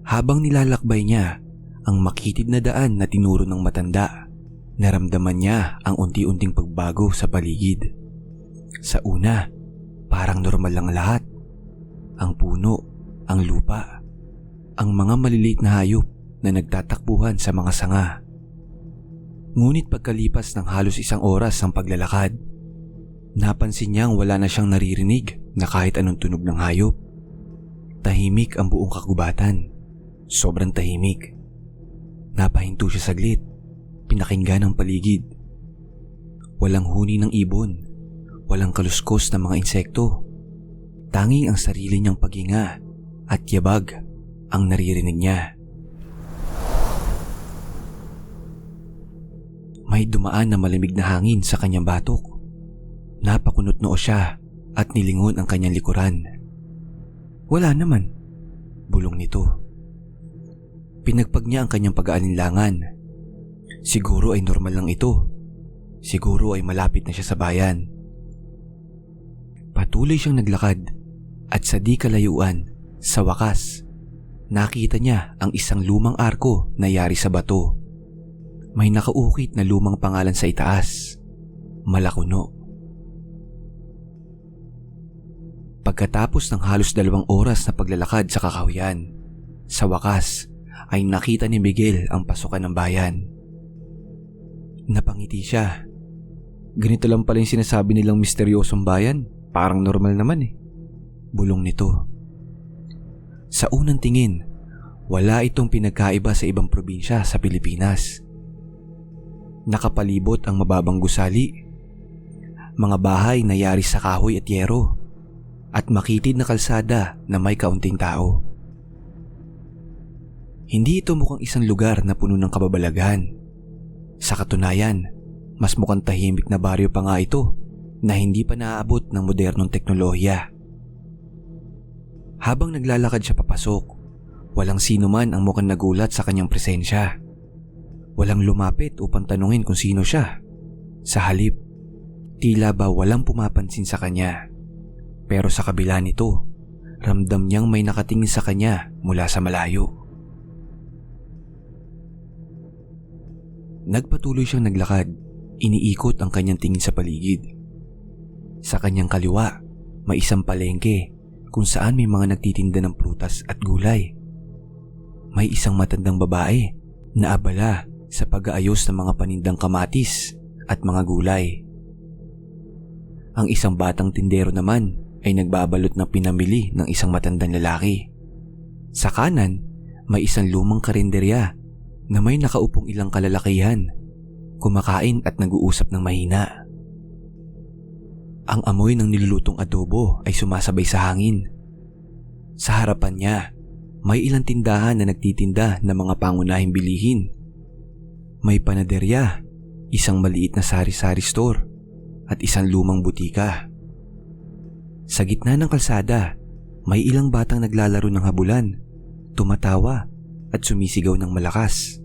Habang nilalakbay niya ang makitid na daan na tinuro ng matanda, naramdaman niya ang unti-unting pagbago sa paligid. Sa una, parang normal lang lahat. Ang puno, ang lupa, ang mga maliliit na hayop na nagtatakbuhan sa mga sanga. Ngunit pagkalipas ng halos 1 oras ng paglalakad, napansin niyang wala na siyang naririnig na kahit anong tunog ng hayop. Tahimik ang buong kagubatan. Sobrang tahimik. Napahinto siya saglit. Pinakinggan ang paligid. Walang huni ng ibon. Walang kaluskos ng mga insekto. Tanging ang sarili niyang paghinga at yabag ang naririnig niya. May dumaan na malamig na hangin sa kanyang batok. Napakunot noo siya at nilingon ang kanyang likuran. Wala naman, bulong nito. Pinagpag niya ang kanyang pag-aalinlangan. Siguro ay normal lang ito. Siguro ay malapit na siya sa bayan. Patuloy siyang naglakad at sa di kalayuan, sa wakas, nakita niya ang isang lumang arko na yari sa bato. May nakaukit na lumang pangalan sa itaas, Malakuno. Pagkatapos ng halos 2 oras na paglalakad sa kakahuyan, sa wakas ay nakita ni Miguel ang pasukan ng bayan. Napangiti siya. Ganito lang pala yung sinasabi nilang misteryosong bayan. Parang normal naman eh. Bulong nito. Sa unang tingin, wala itong pinagkaiba sa ibang probinsya sa Pilipinas. Nakapalibot ang mababang gusali, mga bahay na yari sa kahoy at yero, at makitid na kalsada na may kaunting tao. Hindi ito mukhang isang lugar na puno ng kababalaghan. Sa katunayan, mas mukhang tahimik na baryo pa nga ito na hindi pa naaabot ng modernong teknolohiya. Habang naglalakad siya papasok, walang sino man ang mukhang nagulat sa kanyang presensya. Walang lumapit upang tanungin kung sino siya. Sa halip, tila ba walang pumapansin sa kanya. Pero sa kabila nito, ramdam niyang may nakatingin sa kanya mula sa malayo. Nagpatuloy siyang naglakad, iniikot ang kanyang tingin sa paligid. Sa kanyang kaliwa, may isang palengke kung saan may mga nagtitinda ng prutas at gulay. May isang matandang babae na abala sa pag-aayos ng mga panindang kamatis at mga gulay. Ang isang batang tindero naman ay nagbabalot ng pinamili ng isang matandang lalaki. Sa kanan, may isang lumang karinderya na may nakaupong ilang kalalakihan, kumakain at nag-uusap ng mahina. Ang amoy ng nilulutong adobo ay sumasabay sa hangin. Sa harapan niya, may ilang tindahan na nagtitinda ng mga pangunahing bilihin. May panaderya, isang maliit na sari-sari store, at isang lumang butika. Sa gitna ng kalsada, may ilang batang naglalaro ng habulan, tumatawa at sumisigaw ng malakas.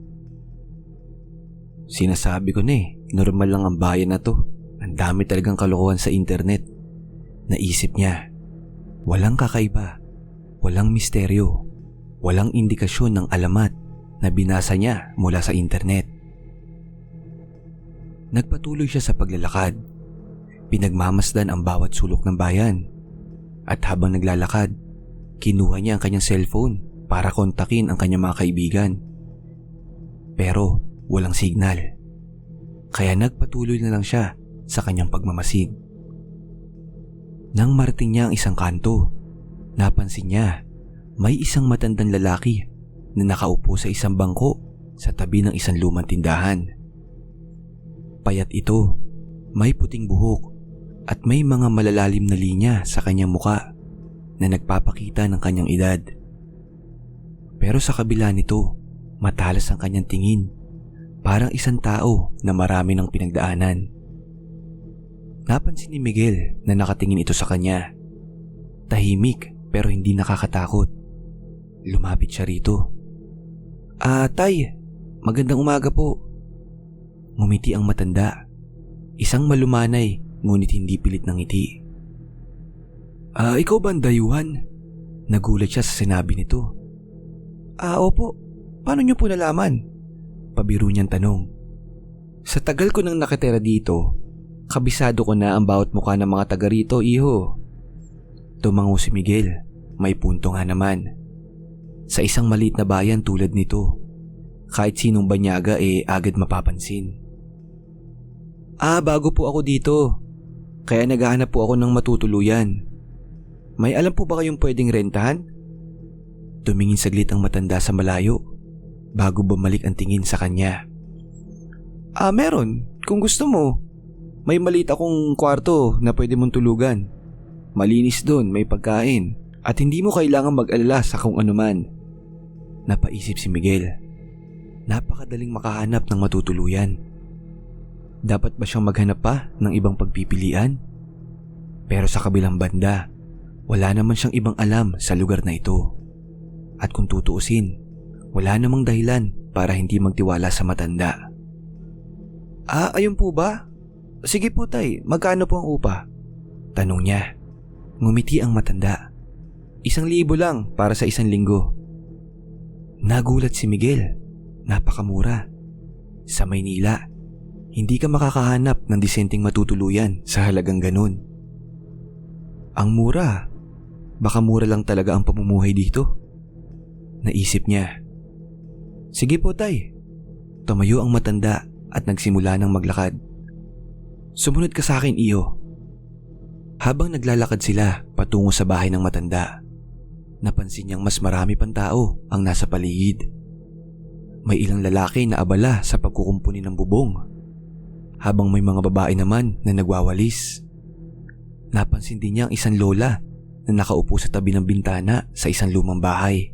Sinasabi ko na normal lang ang bayan na to. Ang dami talagang kalokohan sa internet. Naisip niya. Walang kakaiba, walang misteryo, walang indikasyon ng alamat na binasa niya mula sa internet. Nagpatuloy siya sa paglalakad. Pinagmamasdan ang bawat sulok ng bayan. At habang naglalakad, kinuha niya ang kanyang cellphone para kontakin ang kanyang mga kaibigan. Pero walang signal. Kaya nagpatuloy na lang siya sa kanyang pagmamasid. Nang marating niya ang isang kanto, napansin niya may isang matandang lalaki na nakaupo sa isang bangko sa tabi ng isang lumang tindahan. Payat ito, may puting buhok at may mga malalalim na linya sa kanyang muka na nagpapakita ng kanyang edad. Pero sa kabila nito, matalas ang kanyang tingin, parang isang tao na marami ng pinagdaanan. Napansin ni Miguel na nakatingin ito sa kanya. Tahimik pero hindi nakakatakot. Lumapit siya rito. Tay, magandang umaga po. Ngumiti ang matanda. Isang malumanay ngunit hindi pilit ng ngiti. Ikaw ba ang dayuhan? Nagulat siya sa sinabi nito. Opo. Paano niyo po nalaman? Pabiro niyang tanong. Sa tagal ko nang nakatira dito, kabisado ko na ang bawat mukha ng mga taga rito, iho. Tumango si Miguel. May punto nga naman. Sa isang maliit na bayan tulad nito, kahit sinong banyaga agad mapapansin. Bago po ako dito. Kaya naghahanap po ako ng matutuluyan. May alam po ba kayong pwedeng rentahan? Tumingin saglit ang matanda sa malayo bago bumalik ang tingin sa kanya. Meron. Kung gusto mo. May maliit akong kwarto na pwede mong tulugan. Malinis doon, may pagkain, at hindi mo kailangan mag-alala sa kung anuman. Napaisip si Miguel. Napakadaling makahanap ng matutuluyan. Dapat ba siyang maghanap pa ng ibang pagpipilian? Pero sa kabilang banda, wala naman siyang ibang alam sa lugar na ito. At kung tutuusin, wala namang dahilan para hindi magtiwala sa matanda. Ayun po ba? Sige po tay, magkano po ang upa? Tanong niya. Ngumiti ang matanda. 1,000 lang para sa 1 linggo. Nagulat si Miguel. Napakamura. Sa Maynila, hindi ka makakahanap ng disenteng matutuluyan sa halagang ganun. Ang mura. Baka mura lang talaga ang pamumuhay dito. Naisip niya. Sige po tay. Tumayo ang matanda at nagsimula ng maglakad. Sumunod ka sa akin, iyo. Habang naglalakad sila patungo sa bahay ng matanda, napansin niyang mas marami pang tao ang nasa paligid. May ilang lalaki na abala sa pagkukumpuni ng bubong, habang may mga babae naman na nagwawalis. Napansin din niya ang isang lola na nakaupo sa tabi ng bintana sa isang lumang bahay.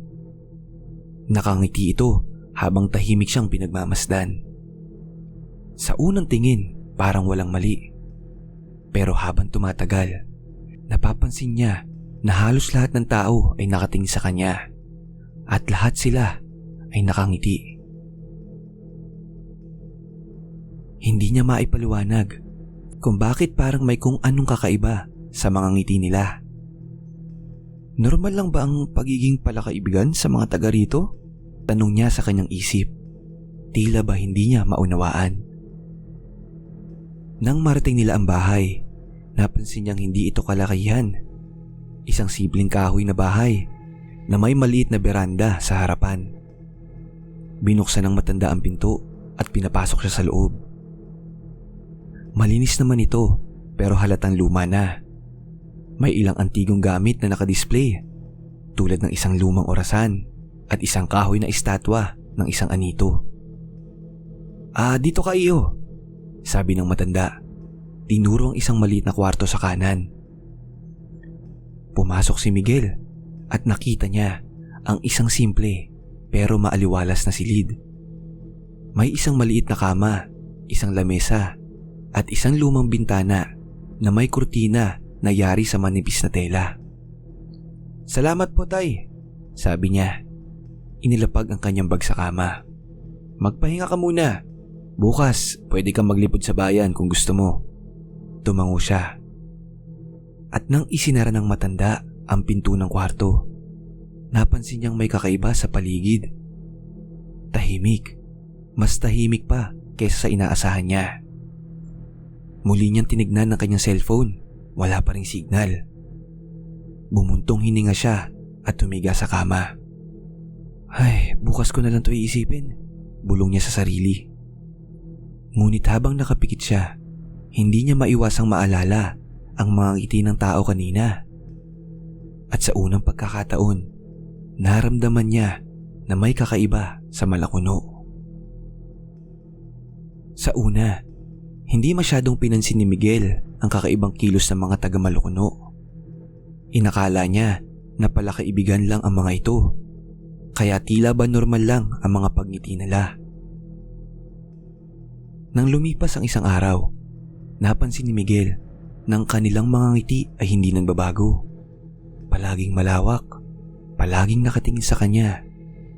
Nakangiti ito habang tahimik siyang pinagmamasdan. Sa unang tingin, parang walang mali. Pero habang tumatagal, napapansin niya na halos lahat ng tao ay nakatingin sa kanya at lahat sila ay nakangiti. Hindi niya maipaliwanag kung bakit parang may kung anong kakaiba sa mga ngiti nila. Normal lang ba ang pagiging palakaibigan sa mga taga rito? Tanong niya sa kanyang isip. Tila ba hindi niya maunawaan? Nang marating nila ang bahay, napansin niyang hindi ito kalakihan. Isang simpleng kahoy na bahay na may maliit na beranda sa harapan. Binuksan ng matanda ang pinto at pinapasok siya sa loob. Malinis naman ito pero halatang luma na. May ilang antigong gamit na nakadisplay tulad ng isang lumang orasan at isang kahoy na estatwa ng isang anito. Dito ka iyo, sabi ng matanda. Tinuro ang isang maliit na kwarto sa kanan. Pumasok si Miguel at nakita niya ang isang simple pero maaliwalas na silid. May isang maliit na kama, isang lamesa at isang lumang bintana na may kurtina na yari sa manipis na tela. Salamat po tay, sabi niya. Inilapag ang kanyang bag sa kama. Magpahinga ka muna. Bukas, pwede kang maglipod sa bayan kung gusto mo. Tumango siya. At nang isinara ng matanda ang pinto ng kwarto, napansin niyang may kakaiba sa paligid. Tahimik. Mas tahimik pa kaysa sa inaasahan niya. Muli niyang tinignan ang kanyang cellphone. Wala pa ring signal. Bumuntong hininga siya at tumiga sa kama. Ay, bukas ko na lang ito iisipin, bulong niya sa sarili. Ngunit habang nakapikit siya, hindi niya maiwasang maalala ang mga ngiti ng tao kanina. At sa unang pagkakataon, naramdaman niya na may kakaiba sa Malakuno. Sa una, hindi masyadong pinansin ni Miguel ang kakaibang kilos ng mga taga Malakuno. Inakala niya na palakaibigan lang ang mga ito, kaya tila ba normal lang ang mga pagngiti nila. Nang lumipas ang isang araw, napansin ni Miguel na ang kanilang mga ngiti ay hindi nagbabago. Palaging malawak, palaging nakatingin sa kanya,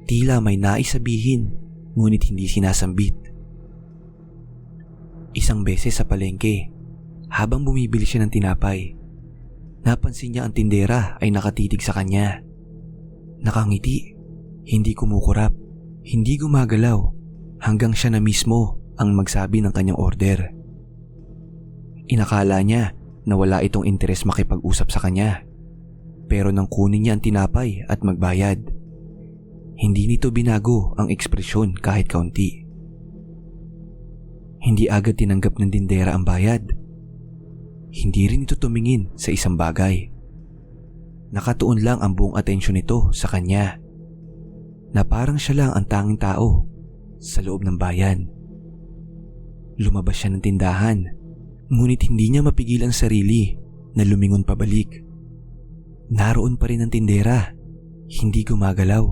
tila may nais sabihin ngunit hindi sinasambit. Isang beses sa palengke, habang bumibili siya ng tinapay, napansin niya ang tindera ay nakatitig sa kanya. Nakangiti, hindi kumukurap, hindi gumagalaw hanggang siya na mismo ang magsabi ng kanyang order. Inakala niya na wala itong interes makipag-usap sa kanya, pero nang kunin niya ang tinapay at magbayad, hindi nito binago ang ekspresyon kahit kaunti. Hindi agad tinanggap ng tindera ang bayad. Hindi rin ito tumingin sa isang bagay. Nakatuon lang ang buong atensyon nito sa kanya, na parang siya lang ang tanging tao sa loob ng bayan. Lumabas siya ng tindahan, ngunit hindi niya mapigil ang sarili na lumingon pabalik. Naroon pa rin ang tindera, hindi gumagalaw.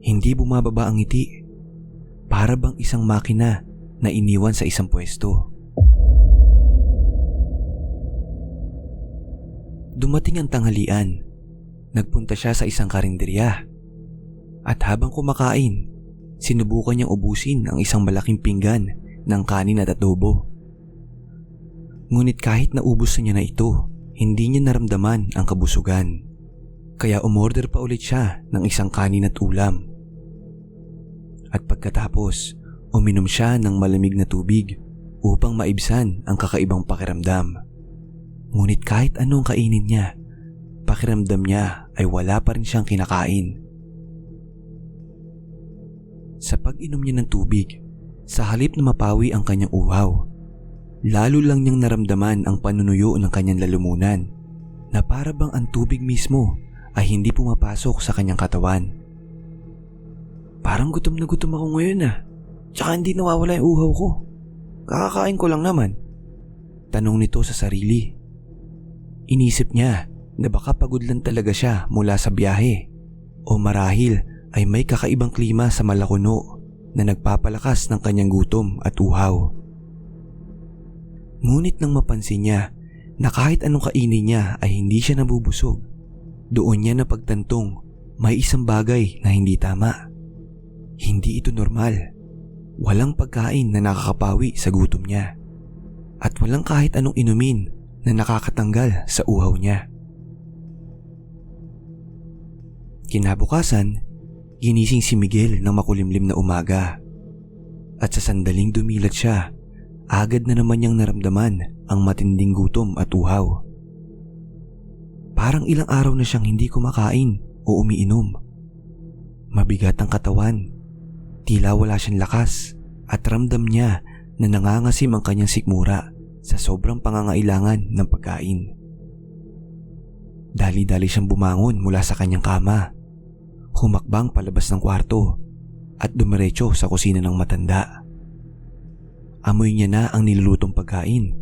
Hindi bumababa ang ngiti, para bang isang makina na iniwan sa isang pwesto. Dumating ang tanghalian. Nagpunta siya sa isang karinderya. At habang kumakain, sinubukan niyang ubusin ang isang malaking pinggan ng kanin at adobo. Ngunit kahit naubos na niya na ito, hindi niya naramdaman ang kabusugan. Kaya umorder pa ulit siya ng isang kanin at ulam. At pagkatapos, uminom siya ng malamig na tubig upang maibsan ang kakaibang pakiramdam. Ngunit kahit anong kainin niya, pakiramdam niya ay wala pa rin siyang kinakain. Sa pag-inom niya ng tubig, sa halip na mapawi ang kanyang uhaw, lalo lang niyang naramdaman ang panunuyo ng kanyang lalamunan na para bang ang tubig mismo ay hindi pumapasok sa kanyang katawan. Parang gutom na gutom ako ngayon tsaka hindi nawawala yung uhaw ko. Kakakain ko lang naman. Tanong nito sa sarili. Inisip niya na baka pagod lang talaga siya mula sa biyahe o marahil ay may kakaibang klima sa Malacanang na nagpapalakas ng kanyang gutom at uhaw. Ngunit nang mapansin niya na kahit anong kainin niya ay hindi siya nabubusog, doon niya napagtantong may isang bagay na hindi tama. Hindi ito normal. Walang pagkain na nakakapawi sa gutom niya at walang kahit anong inumin na nakakatanggal sa uhaw niya. Kinabukasan, ginising si Miguel ng makulimlim na umaga at sa sandaling dumilat siya, agad na naman niyang naramdaman ang matinding gutom at uhaw. Parang ilang araw na siyang hindi kumakain o umiinom. Mabigat ang katawan, tila wala siyang lakas at ramdam niya na nangangasim ang kanyang sikmura sa sobrang pangangailangan ng pagkain. Dali-dali siyang bumangon mula sa kanyang kama, humakbang palabas ng kwarto at dumiretso sa kusina ng matanda. Amoy niya na ang nilulutong pagkain,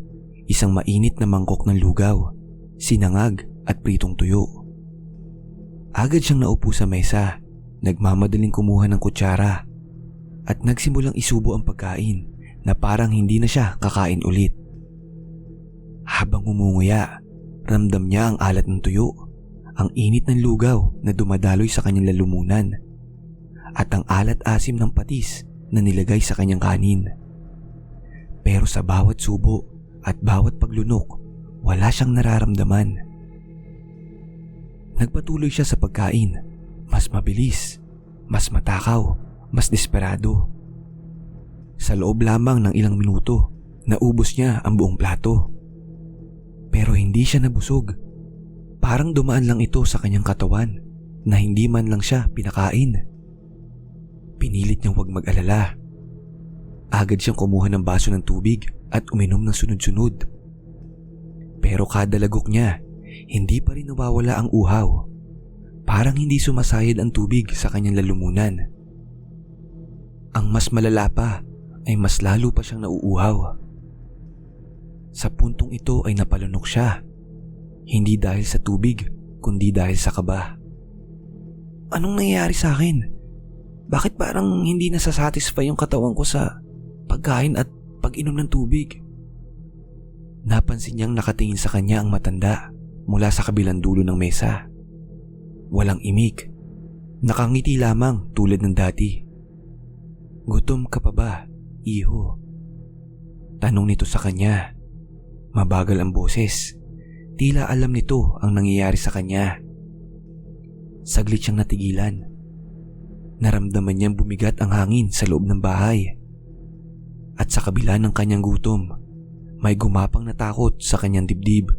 isang mainit na mangkok ng lugaw, sinangag at pritong tuyo. Agad siyang naupo sa mesa, nagmamadaling kumuha ng kutsara at nagsimulang isubo ang pagkain na parang hindi na siya kakain ulit. Habang umunguya, ramdam niya ang alat ng tuyo, ang init ng lugaw na dumadaloy sa kanyang lalumunan at ang alat-asim ng patis na nilagay sa kanyang kanin. Pero sa bawat subo at bawat paglunok, wala siyang nararamdaman. Nagpatuloy siya sa pagkain, mas mabilis, mas matakaw, mas desperado. Sa loob lamang ng ilang minuto, naubos niya ang buong plato. Pero hindi siya nabusog. Parang dumaan lang ito sa kanyang katawan na hindi man lang siya pinakain. Pinilit niyang huwag mag-alala. Agad siyang kumuha ng baso ng tubig at uminom ng sunod-sunod. Pero kada lagok niya, hindi pa rin nawawala ang uhaw. Parang hindi sumasayad ang tubig sa kanyang lalumunan. Ang mas malala pa ay mas lalo pa siyang nauuhaw. Sa puntong ito ay napalunok siya. Hindi dahil sa tubig, kundi dahil sa kaba. Anong nangyayari sa akin? Bakit parang hindi nasasatisfy yung katawan ko sa pagkain at pag-inom ng tubig? Napansin niyang nakatingin sa kanya ang matanda mula sa kabilang dulo ng mesa. Walang imik. Nakangiti lamang tulad ng dati. Gutom ka pa ba, iho? Tanong nito sa kanya. Mabagal ang boses. Tila alam nito ang nangyayari sa kanya. Saglit siyang natigilan. Naramdaman niyang bumigat ang hangin sa loob ng bahay. At sa kabila ng kanyang gutom, may gumapang na takot sa kanyang dibdib.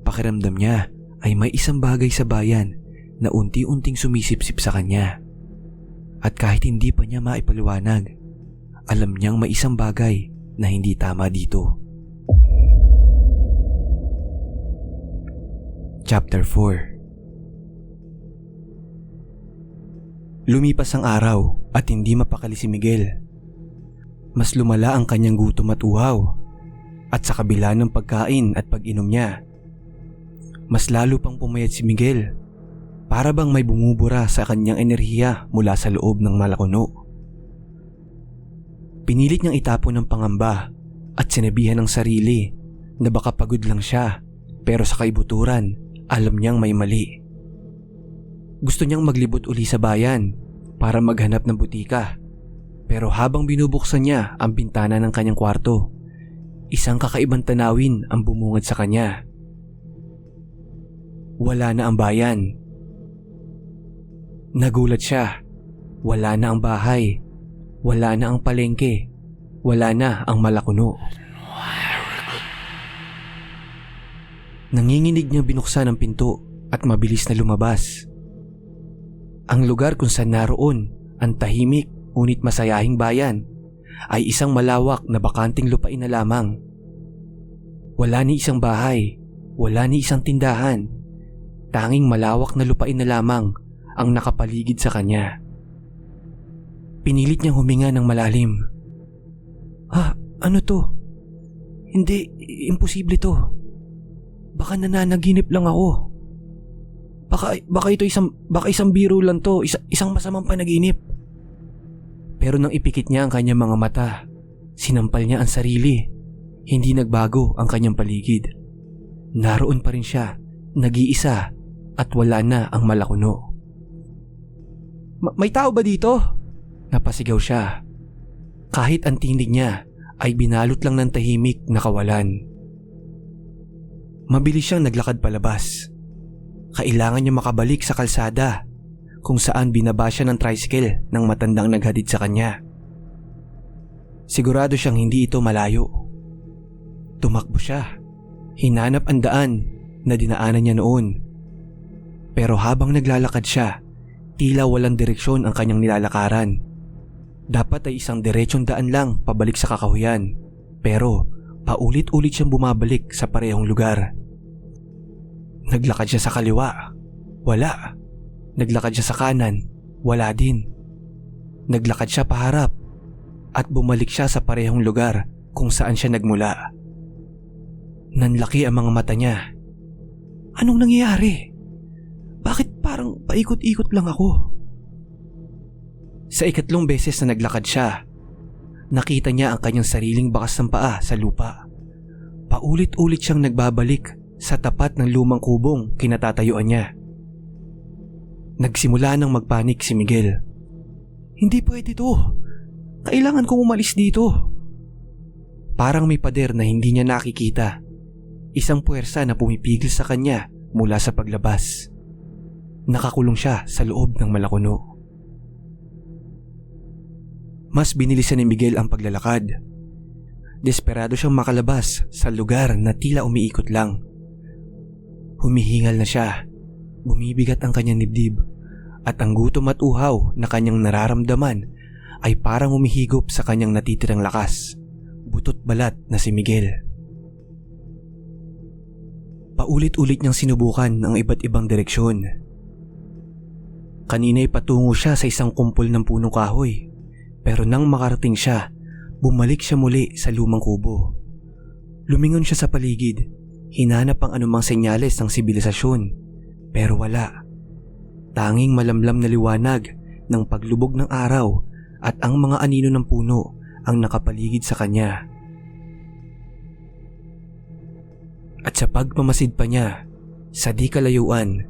Pakiramdam niya ay may isang bagay sa bayan na unti-unting sumisipsip sa kanya. At kahit hindi pa niya maipaliwanag, alam niyang may isang bagay na hindi tama dito. Chapter 4. Lumipas ang araw at hindi mapakali si Miguel. Mas lumala ang kanyang gutom at uhaw. At sa kabila ng pagkain at pag-inom niya, mas lalo pang pumayat si Miguel. Para bang may bumubura sa kanyang enerhiya mula sa loob ng Malacanang. Pinilit niyang itapon ng pangamba at sinabihan ng sarili na baka pagod lang siya, pero sa kaibuturan, alam niyang may mali. Gusto niyang maglibot uli sa bayan para maghanap ng butika. Pero habang binubuksan niya ang bintana ng kanyang kwarto, Isang kakaibang tanawin ang bumungad sa kanya. Wala na ang bayan. Nagulat siya. Wala na ang bahay. Wala na ang palengke. Wala na ang Malakuno. Nanginginig niyang binuksan ang pinto at mabilis na lumabas. Ang lugar kung saan naroon ang tahimik ngunit masayahing bayan ay isang malawak na bakanting lupain na lamang. Wala ni isang bahay, wala ni isang tindahan. Tanging malawak na lupain na lamang ang nakapaligid sa kanya. Pinilit niyang huminga ng malalim. Ano to? Hindi, imposible to. Baka nananaginip lang ako. Baka isang biro lang to, isang masamang panaginip. Pero nang ipikit niya ang kanyang mga mata, sinampal niya ang sarili. Hindi nagbago ang kanyang paligid. Naroon pa rin siya, nag-iisa at wala na ang Malakuno. May tao ba dito? Napasigaw siya. Kahit ang tinig niya ay binalot lang ng tahimik na kawalan. Mabilis siyang naglakad palabas. Kailangan niya makabalik sa kalsada kung saan binaba siya ng tricycle ng matandang naghatid sa kanya. Sigurado siyang hindi ito malayo. Tumakbo siya. Hinanap ang daan na dinaanan niya noon. Pero habang naglalakad siya, tila walang direksyon ang kanyang nilalakaran. Dapat ay isang diretsong daan lang pabalik sa kakahuyan. Pero paulit-ulit siyang bumabalik sa parehong lugar. Naglakad siya sa kaliwa. Wala. Naglakad siya sa kanan. Wala din. Naglakad siya paharap. At bumalik siya sa parehong lugar kung saan siya nagmula. Nanlaki ang mga mata niya. Anong nangyayari? Bakit parang paikot-ikot lang ako? Sa ikatlong beses na naglakad siya, nakita niya ang kanyang sariling bakas ng paa sa lupa. Paulit-ulit siyang nagbabalik sa tapat ng lumang kubong kinatatayuan niya. Nagsimula nang magpanik si Miguel. Hindi pwede to. Kailangan kong umalis dito. Parang may pader na hindi niya nakikita. Isang puwersa na pumipigil sa kanya mula sa paglabas. Nakakulong siya sa loob ng Malakuno. Mas binilisan ni Miguel ang paglalakad. Desperado siyang makalabas sa lugar na tila umiikot lang. Humihingal na siya. Bumibigat ang kanyang dibdib at ang gutom at uhaw na kanyang nararamdaman ay parang humihigop sa kanyang natitirang lakas. Butot balat na si Miguel. Paulit-ulit niyang sinubukan ang iba't ibang direksyon. Kanina'y patungo siya sa isang kumpol ng punong kahoy. Pero nang makarating siya, bumalik siya muli sa lumang kubo. Lumingon siya sa paligid. Hinanap ang anumang senyales ng sibilisasyon. Pero wala. Tanging malamlam na liwanag ng paglubog ng araw at ang mga anino ng puno ang nakapaligid sa kanya. At sa pagmamasid pa niya, sa di kalayuan,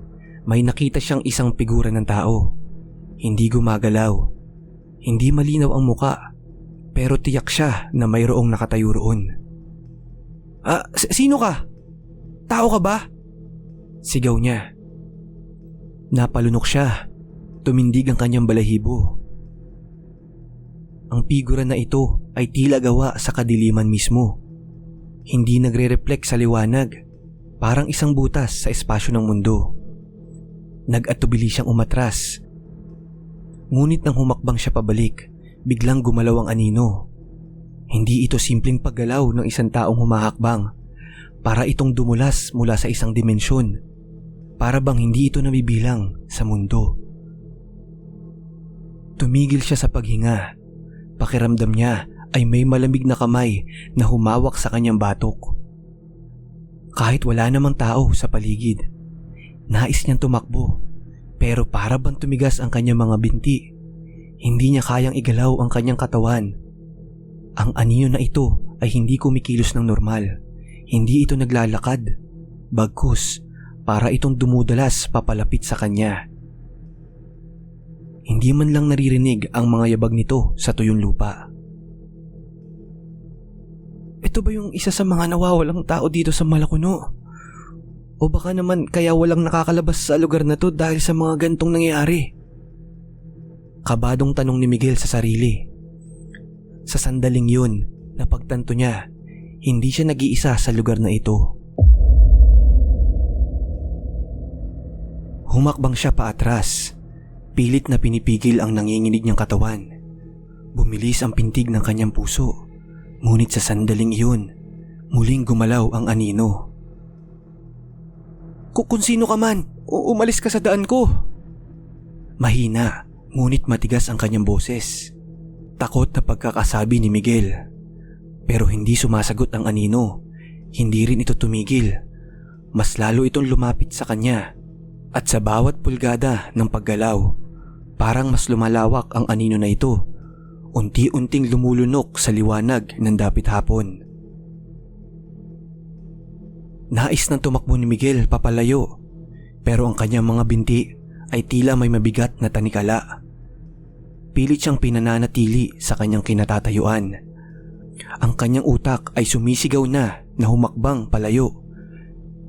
may nakita siyang isang figura ng tao. Hindi gumagalaw. Hindi malinaw ang muka, pero tiyak siya na mayroong nakatayo roon. Sino ka? Tao ka ba? Sigaw niya. Napalunok siya. Tumindig ang kanyang balahibo. Ang figura na ito ay tila gawa sa kadiliman mismo. Hindi nagre-reflect sa liwanag, parang isang butas sa espasyo ng mundo. Nag-atubili siyang umatras. Ngunit nang humakbang siya pabalik, biglang gumalaw ang anino. Hindi ito simpleng paggalaw ng isang taong humahakbang. Para itong dumulas mula sa isang dimensyon. Para bang hindi ito nabibilang sa mundo. Tumigil siya sa paghinga. Pakiramdam niya ay may malamig na kamay na humawak sa kanyang batok. Kahit wala namang tao sa paligid, nais niyang tumakbo, pero para bang tumigas ang kanyang mga binti. Hindi niya kayang igalaw ang kanyang katawan. Ang anino na ito ay hindi kumikilos ng normal. Hindi ito naglalakad. Bagkus, para itong dumudalas papalapit sa kanya. Hindi man lang naririnig ang mga yabag nito sa tuyong lupa. Ito ba yung isa sa mga nawawalang tao dito sa Malakuno? O baka naman kaya walang nakakalabas sa lugar na to dahil sa mga gantong nangyayari? Kabadong tanong ni Miguel sa sarili. Sa sandaling yun, napagtanto niya, hindi siya nag-iisa sa lugar na ito. Humakbang siya paatras, pilit na pinipigil ang nanginginig niyang katawan. Bumilis ang pintig ng kanyang puso, ngunit sa sandaling iyon, muling gumalaw ang anino. Kung sino ka man, umalis ka sa daan ko. Mahina, ngunit matigas ang kanyang boses. Takot na pagkakasabi ni Miguel. Pero hindi sumasagot ang anino. Hindi rin ito tumigil. Mas lalo itong lumapit sa kanya. At sa bawat pulgada ng paggalaw, parang mas lumalawak ang anino na ito. Unti-unting lumulunok sa liwanag ng dapit hapon. Nais nang tumakbo ni Miguel papalayo, pero ang kanyang mga binti ay tila may mabigat na tanikala. Pilit siyang pinananatili sa kanyang kinatatayuan. Ang kanyang utak ay sumisigaw na humakbang palayo,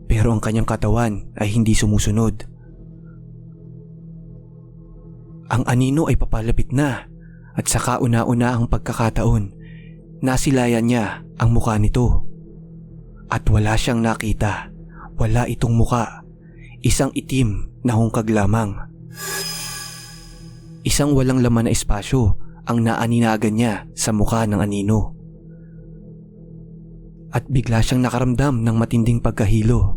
pero ang kanyang katawan ay hindi sumusunod. Ang anino ay papalapit na, at sa kauna-una ang pagkakataon, nasilayan niya ang mukha nito. At wala siyang nakita, wala itong muka, isang itim na hungkag lamang. Isang walang laman na espasyo ang naaninagan niya sa mukha ng anino. At bigla siyang nakaramdam ng matinding pagkahilo.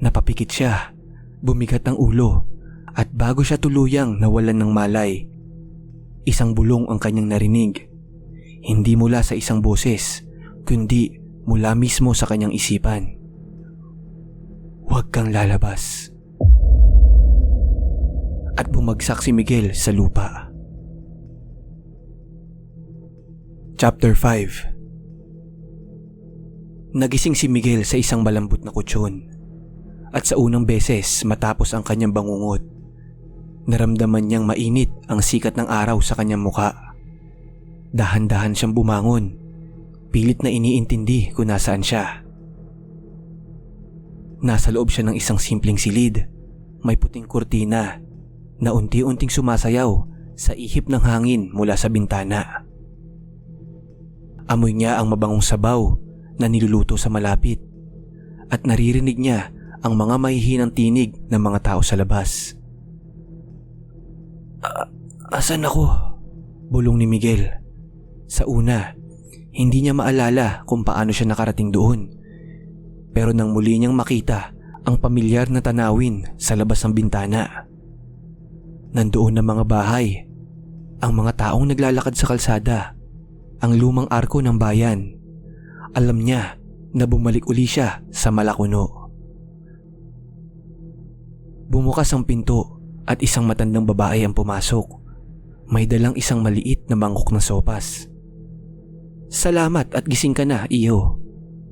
Napapikit siya, bumigat ang ulo, at bago siya tuluyang nawalan ng malay, isang bulong ang kanyang narinig. Hindi mula sa isang boses, kundi mula mismo sa kanyang isipan. Huwag kang lalabas. At bumagsak si Miguel sa lupa. Chapter 5. Nagising si Miguel sa isang malambot na kutsyon. At sa unang beses matapos ang kanyang bangungot, naramdaman niyang mainit ang sikat ng araw sa kanyang muka. Dahan-dahan siyang bumangon. Pilit na iniintindi kung nasaan siya. Nasa loob siya ng isang simpleng silid. May puting kurtina na unti-unting sumasayaw sa ihip ng hangin mula sa bintana. Amoy niya ang mabangong sabaw na niluluto sa malapit, at naririnig niya ang mga mahihinang tinig ng mga tao sa labas. Asan ako? Bulong ni Miguel. Sa una, hindi niya maalala kung paano siya nakarating doon. Pero nang muli niyang makita ang pamilyar na tanawin sa labas ng bintana, nandoon na mga bahay, ang mga taong naglalakad sa kalsada, ang lumang arko ng bayan. Alam niya na bumalik uli siya sa Malakuno. Bumukas ang pinto at isang matandang babae ang pumasok. May dalang isang maliit na mangkok ng sopas. Salamat at gising ka na, iho,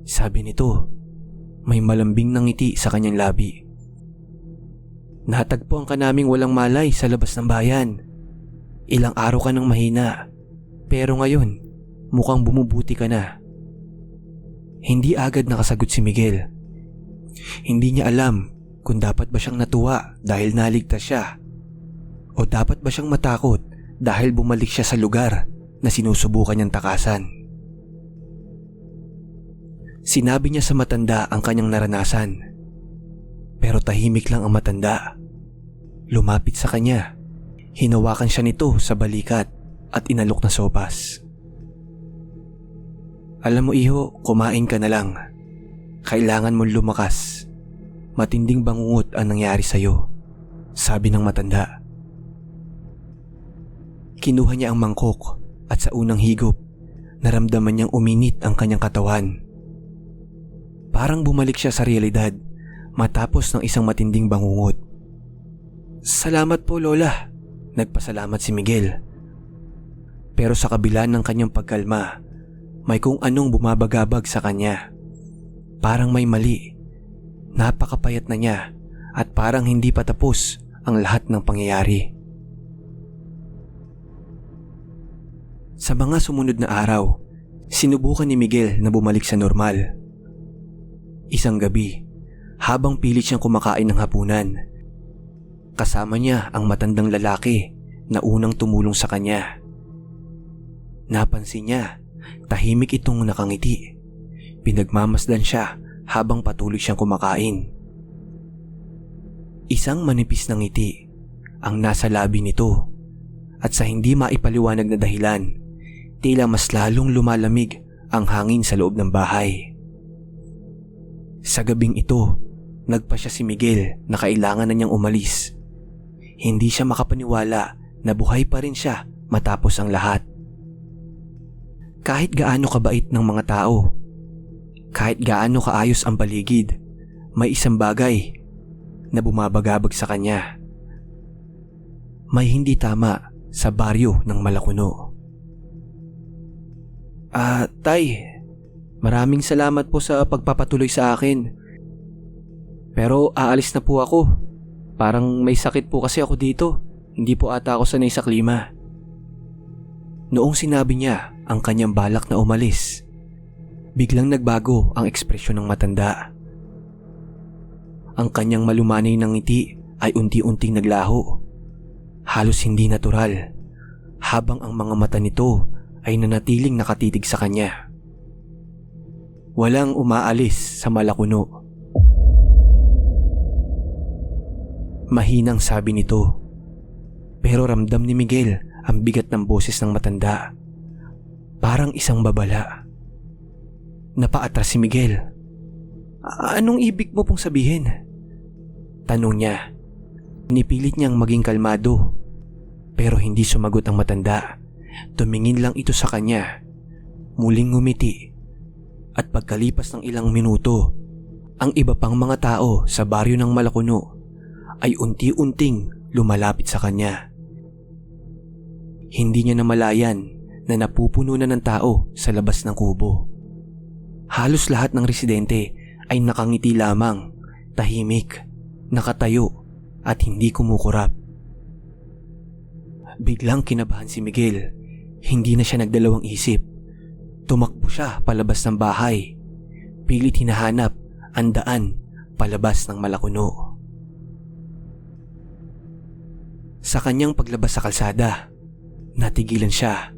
sabi nito. May malambing na ngiti sa kanyang labi. Natagpuan ka naming walang malay sa labas ng bayan. Ilang araw ka nang mahina, pero ngayon mukhang bumubuti ka na. Hindi agad nakasagot si Miguel. Hindi niya alam kung dapat ba siyang natuwa dahil naligtas siya, o dapat ba siyang matakot dahil bumalik siya sa lugar na sinusubukan niyang takasan. Sinabi niya sa matanda ang kanyang naranasan, pero tahimik lang ang matanda. Lumapit sa kanya, hinawakan siya nito sa balikat at inalok na sopas. Alam mo iho, kumain ka na lang. Kailangan mong lumakas. Matinding bangungot ang nangyari sa'yo, sabi ng matanda. Kinuha niya ang mangkok at sa unang higop, naramdaman niyang uminit ang kanyang katawan. Parang bumalik siya sa realidad matapos ng isang matinding bangungot. Salamat po, Lola, nagpasalamat si Miguel. Pero sa kabila ng kanyang pagkalma, may kung anong bumabagabag sa kanya. Parang may mali. Napakapayat na niya at parang hindi pa tapos ang lahat ng pangyayari. Sa mga sumunod na araw, Sinubukan ni Miguel na bumalik sa normal. Isang gabi, habang pilit siyang kumakain ng hapunan, kasama niya ang matandang lalaki na unang tumulong sa kanya. Napansin niya, tahimik itong nakangiti. Pinagmamasdan siya habang patuloy siyang kumakain. Isang manipis na ngiti ang nasa labi nito, at sa hindi maipaliwanag na dahilan, tila mas lalong lumalamig ang hangin sa loob ng bahay. Sa gabing ito, nagpasya si Miguel na kailangan na niyang umalis. Hindi siya makapaniwala na buhay pa rin siya matapos ang lahat. Kahit gaano kabait ng mga tao, kahit gaano kaayos ang paligid, may isang bagay na bumabagabag sa kanya. May hindi tama sa baryo ng Malacuno. Tay, maraming salamat po sa pagpapatuloy sa akin. Pero aalis na po ako. Parang may sakit po kasi ako dito. Hindi po ata ako sanay sa klima. Noong sinabi niya ang kanyang balak na umalis, biglang nagbago ang ekspresyon ng matanda. Ang kanyang malumanay ng ngiti ay unti-unting naglaho. Halos hindi natural, habang ang mga mata nito ay nanatiling nakatitig sa kanya. Walang umaalis sa Malacuno. Mahinang sabi nito, pero ramdam ni Miguel ang bigat ng boses ng matanda. Parang isang babala. Napaatras si Miguel. Anong ibig mo pong sabihin? Tanong niya. Nipilit niyang maging kalmado, pero hindi sumagot ang matanda. Tumingin lang ito sa kanya, muling ngumiti, at pagkalipas ng ilang minuto, ang iba pang mga tao sa baryo ng Malacuno ay unti-unting lumalapit sa kanya. Hindi niya namalayan na napupuno na ng tao sa labas ng kubo. Halos lahat ng residente ay nakangiti lamang, tahimik, nakatayo at hindi kumukurap. Biglang kinabahan si Miguel. Hindi na siya nagdalawang isip. Tumakbo siya palabas ng bahay. Pilit hinahanap ang daan palabas ng Malacuno. Sa kanyang paglabas sa kalsada, natigilan siya.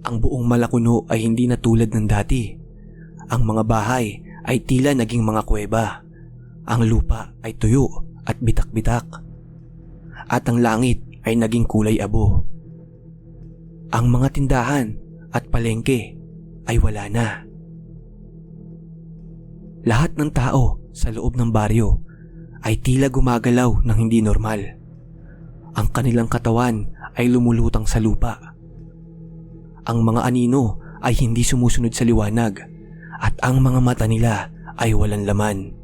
Ang buong Malacuno ay hindi na tulad ng dati. Ang mga bahay ay tila naging mga kuweba. Ang lupa ay tuyo at bitak-bitak. At ang langit ay naging kulay abo. Ang mga tindahan at palengke ay wala na. Lahat ng tao sa loob ng baryo ay tila gumagalaw ng hindi normal. Ang kanilang katawan ay lumulutang sa lupa. Ang mga anino ay hindi sumusunod sa liwanag, at ang mga mata nila ay walang laman.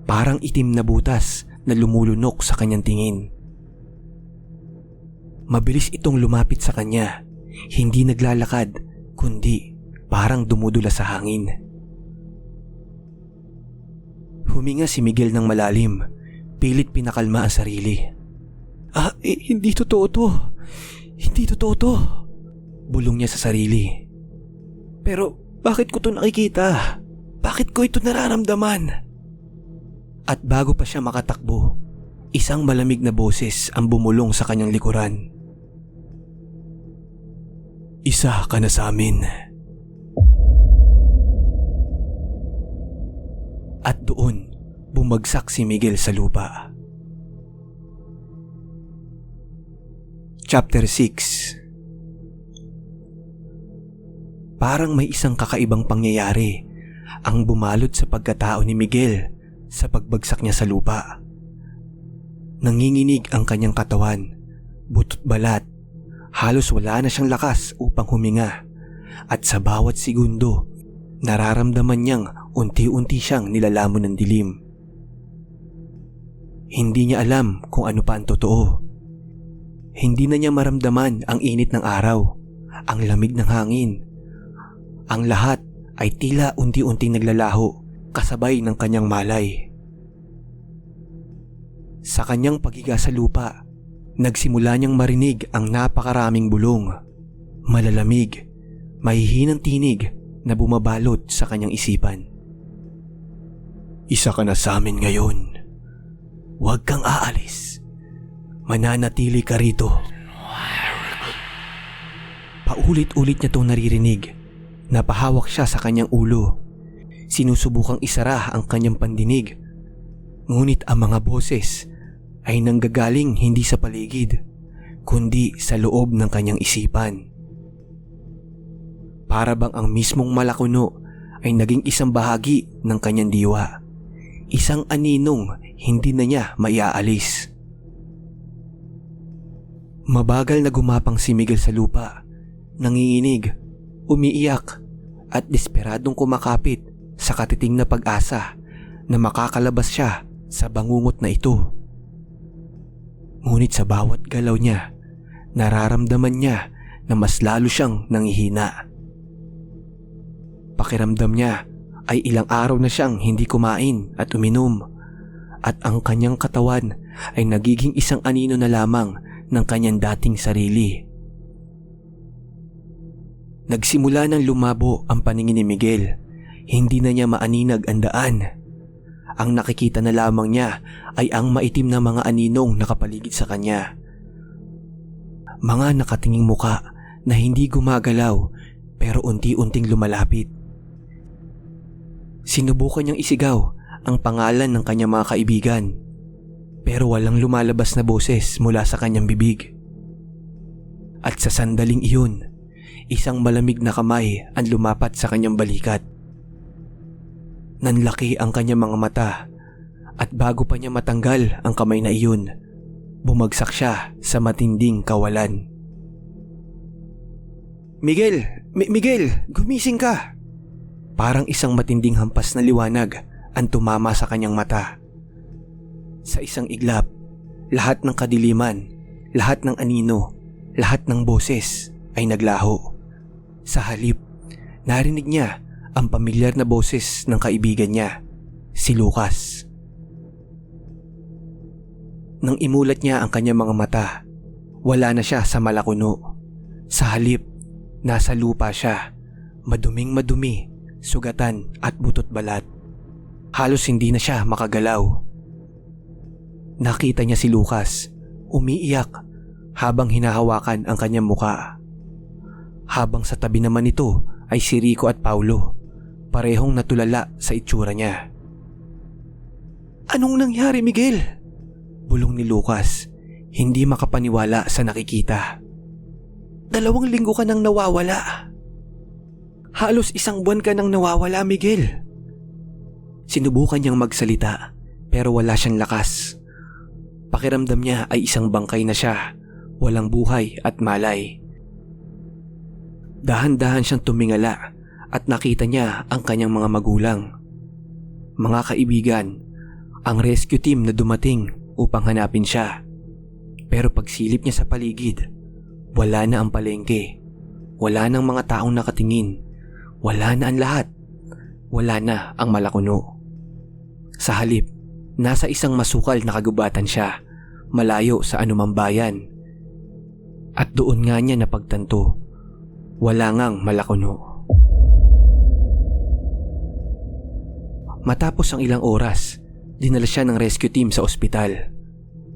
Parang itim na butas na lumulunok sa kanyang tingin. Mabilis itong lumapit sa kanya, hindi naglalakad, kundi parang dumudula sa hangin. Huminga si Miguel ng malalim, pilit pinakalma ang sarili. Hindi totoo to. Hindi totoo to. Bulong niya sa sarili. Pero bakit ko to nakikita? Bakit ko ito nararamdaman? At bago pa siya makatakbo, isang malamig na boses ang bumulong sa kanyang likuran. Isa ka na sa amin. At doon, bumagsak si Miguel sa lupa. Chapter 6. Parang may isang kakaibang pangyayari ang bumalot sa pagkatao ni Miguel sa pagbagsak niya sa lupa. Nanginginig ang kanyang katawan, butot balat, halos wala na siyang lakas upang huminga, at sa bawat segundo, nararamdaman niyang unti-unti siyang nilalamon ng dilim. Hindi niya alam kung ano pa ang totoo. Hindi na niya maramdaman ang init ng araw, ang lamig ng hangin. Ang lahat ay tila unti-unting naglalaho kasabay ng kanyang malay. Sa kanyang paghiga sa lupa, nagsimula niyang marinig ang napakaraming bulong. Malalamig, mahihinang tinig na bumabalot sa kanyang isipan. Isa ka na sa amin ngayon. Huwag kang aalis. Mananatili ka rito. Paulit-ulit niya itong naririnig. Napahawak siya sa kanyang ulo. Sinusubukang isara ang kanyang pandinig. Ngunit ang mga boses ay nanggagaling hindi sa paligid, kundi sa loob ng kanyang isipan. Para bang ang mismong Malakuno ay naging isang bahagi ng kanyang diwa. Isang aninong hindi na niya maiaalis. Mabagal na gumapang si Miguel sa lupa, nanginginig, umiiyak at desperadong kumakapit sa katiting na pag-asa na makakalabas siya sa bangungot na ito. Ngunit sa bawat galaw niya, nararamdaman niya na mas lalo siyang nanghihina. Pakiramdam niya ay ilang araw na siyang hindi kumain at uminom, at ang kanyang katawan ay nagiging isang anino na lamang ng kanyang dating sarili. Nagsimula nang lumabo ang paningin ni Miguel. Hindi na niya maaninag ang daan. Ang nakikita na lamang niya ay ang maitim na mga aninong nakapaligid sa kanya. Mga nakatinging muka na hindi gumagalaw pero unti-unting lumalapit. Sinubukan niyang isigaw ang pangalan ng kanyang mga kaibigan, pero walang lumalabas na boses mula sa kanyang bibig. At sa sandaling iyon, isang malamig na kamay ang lumapat sa kanyang balikat. Nanlaki ang kanyang mga mata, at bago pa niya matanggal ang kamay na iyon, bumagsak siya sa matinding kawalan. Miguel! Miguel! Gumising ka! Parang isang matinding hampas na liwanag ang tumama sa kanyang mata. Sa isang iglap, lahat ng kadiliman, lahat ng anino, lahat ng boses ay naglaho. Sa halip, narinig niya ang pamilyar na boses ng kaibigan niya, si Lucas. Nang imulat niya ang kanyang mga mata, wala na siya sa Malakuno. Sa halip, nasa lupa siya, maduming madumi, sugatan at butot balat. Halos hindi na siya makagalaw. Nakita niya si Lucas, umiiyak habang hinahawakan ang kanyang muka. Habang sa tabi naman nito ay si Rico at Paulo, parehong natulala sa itsura niya. Anong nangyari, Miguel? Bulong ni Lucas, hindi makapaniwala sa nakikita. 2 linggo ka nang nawawala. Halos 1 buwan ka nang nawawala, Miguel. Sinubukan niyang magsalita pero wala siyang lakas. Pakiramdam niya ay isang bangkay na siya, walang buhay at malay. Dahan-dahan siyang tumingala at nakita niya ang kanyang mga magulang, mga kaibigan, ang rescue team na dumating upang hanapin siya. Pero pagsilip niya sa paligid, wala na ang palengke, wala nang mga taong nakatingin, wala na ang lahat, wala na ang Malakuno. Sa halip, nasa isang masukal na kagubatan siya, malayo sa anumang bayan. At doon nga niya napagtanto, wala ngang Malakuno. Matapos ang ilang oras, dinala siya ng rescue team sa ospital.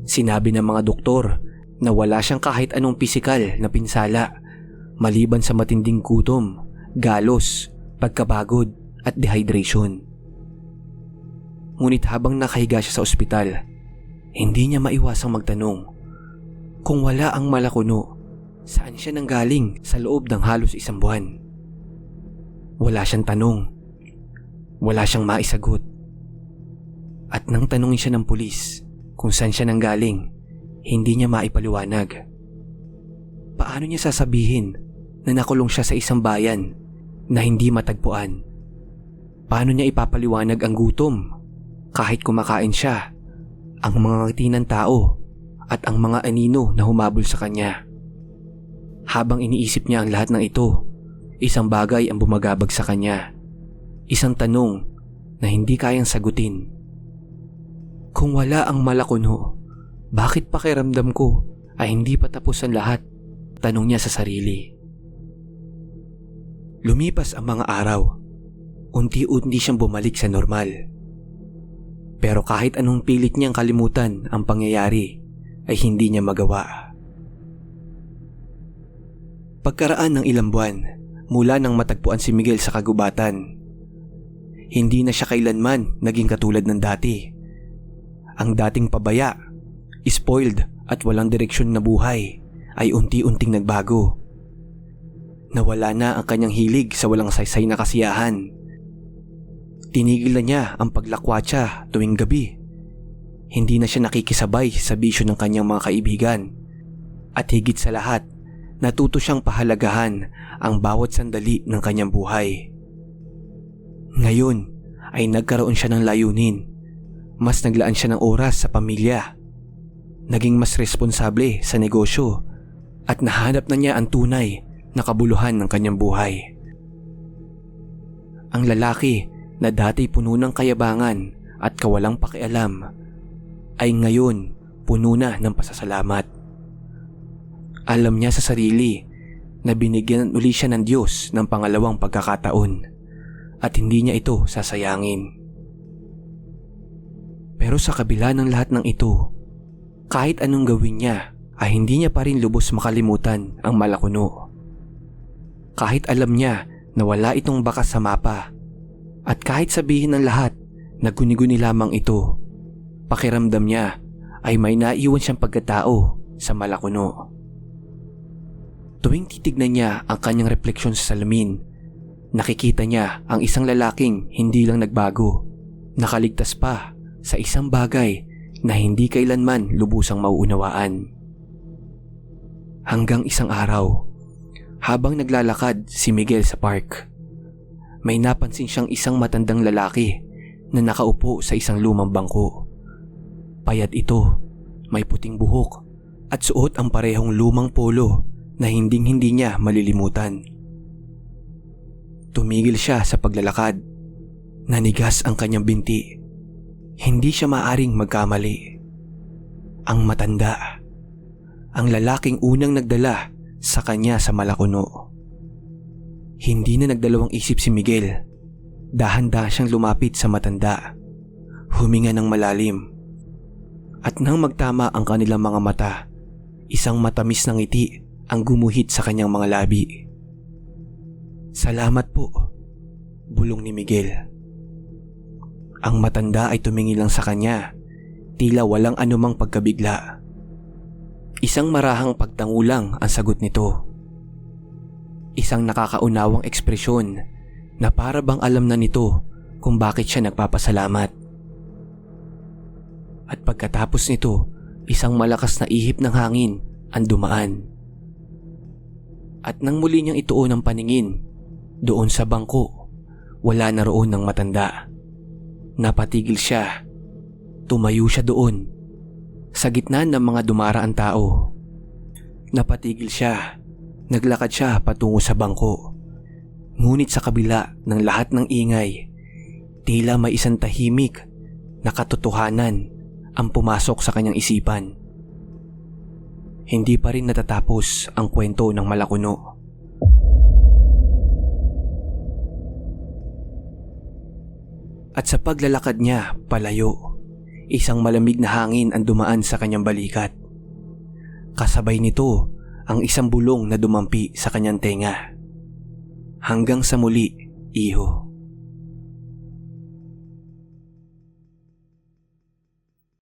Sinabi ng mga doktor na wala siyang kahit anong pisikal na pinsala, maliban sa matinding gutom, galos, pagkapagod at dehydration. Ngunit habang nakahiga siya sa ospital, hindi niya maiwasang magtanong, kung wala ang Malakuno, saan siya nanggaling sa loob ng halos 1 buwan? Wala siyang tanong, wala siyang maisagot. At nang tanungin siya ng pulis kung saan siya nanggaling, hindi niya maipaliwanag. Paano niya sasabihin na nakulong siya sa isang bayan na hindi matagpuan? Paano niya ipapaliwanag ang gutom kahit kumakain siya, ang mga ngiti ng tao at ang mga anino na humabol sa kanya? Habang iniisip niya ang lahat ng ito, isang bagay ang bumagabag sa kanya. Isang tanong na hindi kayang sagutin. Kung wala ang Malakuno, bakit pakiramdam ko ay hindi pa tapos ang lahat? Tanong niya sa sarili. Lumipas ang mga araw. Unti-unti siyang bumalik sa normal. Pero kahit anong pilit niyang kalimutan ang pangyayari ay hindi niya magawa. Pagkaraan ng ilang buwan mula nang matagpuan si Miguel sa kagubatan, hindi na siya kailanman naging katulad ng dati. Ang dating pabaya, spoiled at walang direksyon na buhay ay unti-unting nagbago. Nawala na ang kanyang hilig sa walang saysay na kasiyahan. Tinigil na niya ang paglakwatsa tuwing gabi. Hindi na siya nakikisabay sa bisyo ng kanyang mga kaibigan. At higit sa lahat, natuto siyang pahalagahan ang bawat sandali ng kanyang buhay. Ngayon ay nagkaroon siya ng layunin. Mas naglaan siya ng oras sa pamilya. Naging mas responsable sa negosyo at nahanap na niya ang tunay na kabuluhan ng kanyang buhay. Ang lalaki na dati puno ng kayabangan at kawalang pakialam ay ngayon puno na ng pasasalamat. Alam niya sa sarili na binigyan uli siya ng Diyos ng pangalawang pagkakataon at hindi niya ito sasayangin. Pero sa kabila ng lahat ng ito, kahit anong gawin niya ay hindi niya pa rin lubos makalimutan ang Malakuno. Kahit alam niya na wala itong bakas sa mapa at kahit sabihin ng lahat na guni-guni lamang ito, pakiramdam niya ay may naiwan siyang pagkatao sa Malakuno. Tuwing titignan niya ang kanyang refleksyon sa salamin, nakikita niya ang isang lalaking hindi lang nagbago, nakaligtas pa sa isang bagay na hindi kailanman lubusang mauunawaan. Hanggang isang araw, habang naglalakad si Miguel sa park, may napansin siyang isang matandang lalaki na nakaupo sa isang lumang bangko. Payat ito, may puting buhok at suot ang parehong lumang polo na hinding-hindi niya malilimutan. Tumigil siya sa paglalakad. Nanigas ang kanyang binti. Hindi siya maaring magkamali. Ang matanda, ang lalaking unang nagdala sa kanya sa Malakuno. Hindi na nagdalawang isip si Miguel. Dahan-dahan siyang lumapit sa matanda. Huminga ng malalim. At nang magtama ang kanilang mga mata, isang matamis na ngiti ang gumuhit sa kanyang mga labi. "Salamat po," bulong ni Miguel. Ang matanda ay tumingin lang sa kanya, tila walang anumang pagkabigla. Isang marahang pagtangulang ang sagot nito. Isang nakakaunawang ekspresyon na para bang alam na nito kung bakit siya nagpapasalamat. At pagkatapos nito, isang malakas na ihip ng hangin ang dumaan. At nang muli niyang ituon ang paningin, doon sa bangko, wala na roon ng matanda. Napatigil siya. Tumayo siya doon, sa gitna ng mga dumaraang tao. Napatigil siya. Naglakad siya patungo sa bangko. Ngunit sa kabila ng lahat ng ingay, tila may isang tahimik na katotohanan ang pumasok sa kanyang isipan. Hindi pa rin natatapos ang kwento ng Malakuno. At sa paglalakad niya palayo, isang malamig na hangin ang dumaan sa kanyang balikat. Kasabay nito ang isang bulong na dumampi sa kanyang tenga. "Hanggang sa muli, iho."